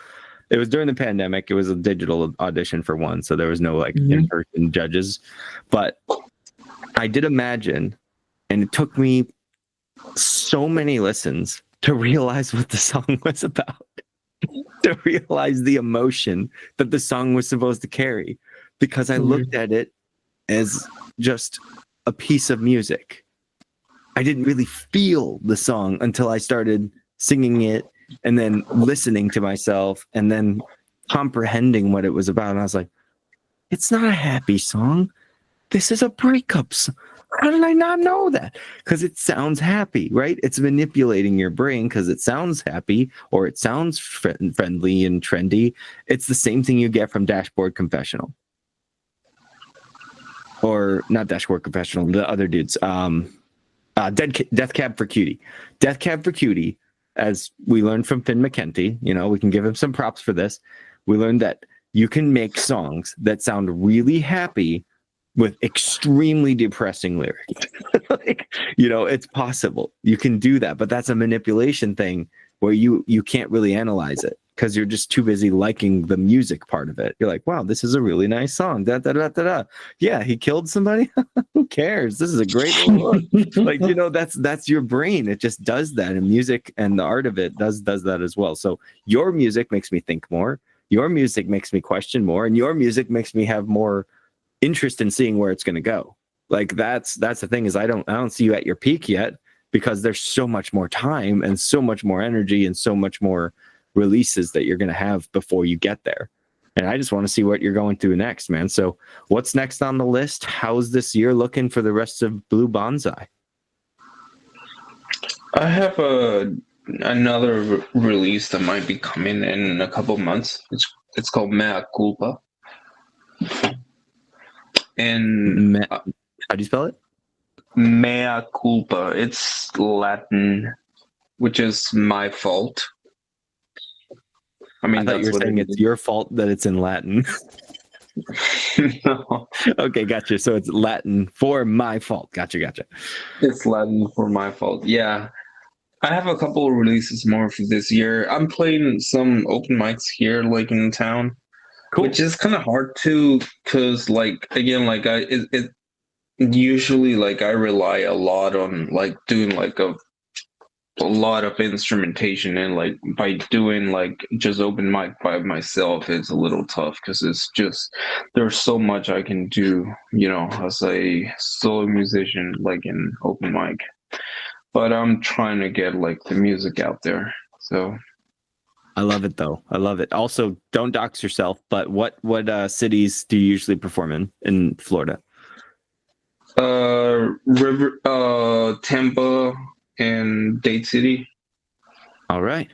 It was during the pandemic. It was a digital audition for one, so there was no in-person judges. But I did Imagine, and it took me so many listens to realize what the song was about, to realize the emotion that the song was supposed to carry, because I looked at it as just a piece of music. I didn't really feel the song until I started singing it and then listening to myself and then comprehending what it was about. And I was like, it's not a happy song. This is a breakup song. How did I not know that? Because it sounds happy, right? It's manipulating your brain because it sounds happy or it sounds friendly and trendy. It's the same thing you get from Dashboard Confessional. Or not Dashboard Confessional, the other dudes. Death Cab for Cutie. Death Cab for Cutie, as we learned from Finn McKenty, we can give him some props for this. We learned that you can make songs that sound really happy, with extremely depressing lyrics. Like, you know, it's possible. You can do that, but that's a manipulation thing where you can't really analyze it because you're just too busy liking the music part of it. You're like, wow, this is a really nice song. Da, da, da, da, da. Yeah, he killed somebody. Who cares? This is a great little like, you know, that's your brain. It just does that. And music and the art of it does that as well. So your music makes me think more. Your music makes me question more, and your music makes me have more interest in seeing where it's going to go. Like that's the thing is I don't see you at your peak yet because there's so much more time and so much more energy and so much more releases that you're going to have before you get there. And I just want to see what you're going through next, man. So what's next on the list? How's this year looking for the rest of Blue Bonzai? I have another release that might be coming in a couple months. It's called Mea Culpa. And How do you spell it? Mea Culpa. It's Latin, which is my fault. I mean, I thought you were saying it's your fault that it's in Latin. No. Okay, gotcha. So it's Latin for my fault. Gotcha. It's Latin for my fault. Yeah. I have a couple of releases more for this year. I'm playing some open mics here, like in town, Cool. which is kind of hard to, cause like again, like it usually like I rely a lot on like doing like a lot of instrumentation, and like by doing like just open mic by myself, it's a little tough because it's just there's so much I can do, you know, as a solo musician, like in open mic. But I'm trying to get like the music out there. So I love it though. I love it. Also, don't dox yourself, but what cities do you usually perform in Florida? Tampa and Dade City. All right.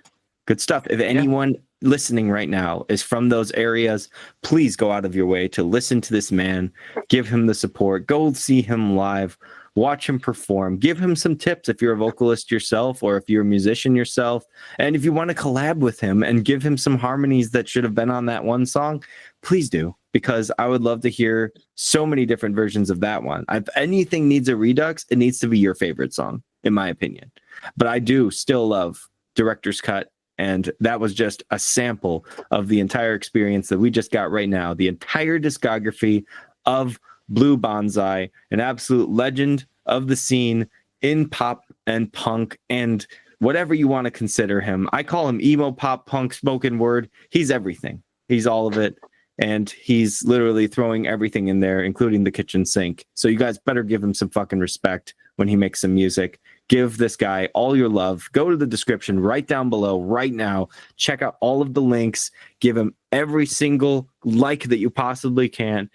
Good stuff. If anyone listening right now is from those areas, please go out of your way to listen to this man, give him the support, go see him live, watch him perform, give him some tips if you're a vocalist yourself or if you're a musician yourself. And if you want to collab with him and give him some harmonies that should have been on that one song, please do, because I would love to hear so many different versions of that one. If anything needs a redux, it needs to be your favorite song, in my opinion. But I do still love Director's Cut. And that was just a sample of the entire experience that we just got right now. The entire discography of Blue Bonzai, an absolute legend of the scene in pop and punk and whatever you want to consider him. I call him emo, pop, punk, spoken word. He's everything. He's all of it. And he's literally throwing everything in there, including the kitchen sink. So you guys better give him some fucking respect when he makes some music. Give this guy all your love. Go to the description right down below right now. Check out all of the links. Give him every single like that you possibly can.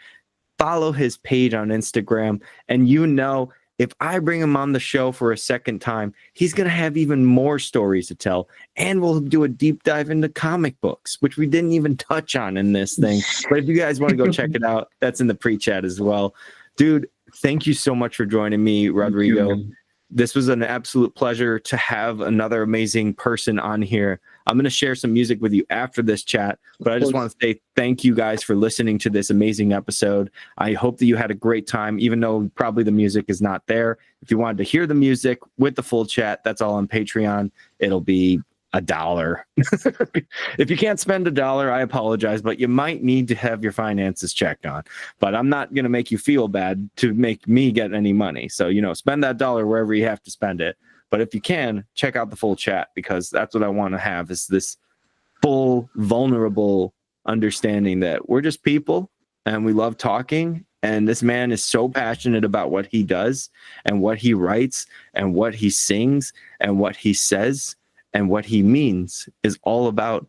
Follow his page on Instagram. And you know, if I bring him on the show for a second time, he's going to have even more stories to tell. And we'll do a deep dive into comic books, which we didn't even touch on in this thing. But if you guys want to go check it out, that's in the pre-chat as well. Dude, thank you so much for joining me, Rodrigo. This was an absolute pleasure to have another amazing person on here. I'm going to share some music with you after this chat, but I just want to say thank you guys for listening to this amazing episode. I hope that you had a great time, even though probably the music is not there. If you wanted to hear the music with the full chat, that's all on Patreon. It'll be $1. If you can't spend $1, I apologize, but you might need to have your finances checked on. But I'm not going to make you feel bad to make me get any money. So, you know, spend that $1 wherever you have to spend it. But if you can, check out the full chat, because that's what I want to have, is this full, vulnerable understanding that we're just people and we love talking. And this man is so passionate about what he does and what he writes and what he sings and what he says. And what he means is all about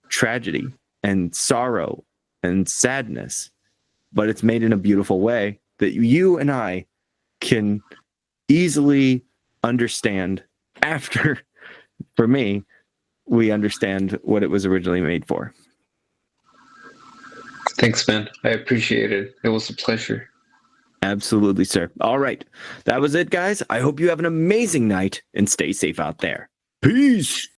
tragedy and sorrow and sadness, but it's made in a beautiful way that you and I can easily understand after, for me, we understand what it was originally made for. Thanks, man. I appreciate it. It was a pleasure. Absolutely, sir. All right. That was it, guys. I hope you have an amazing night and stay safe out there. Peace.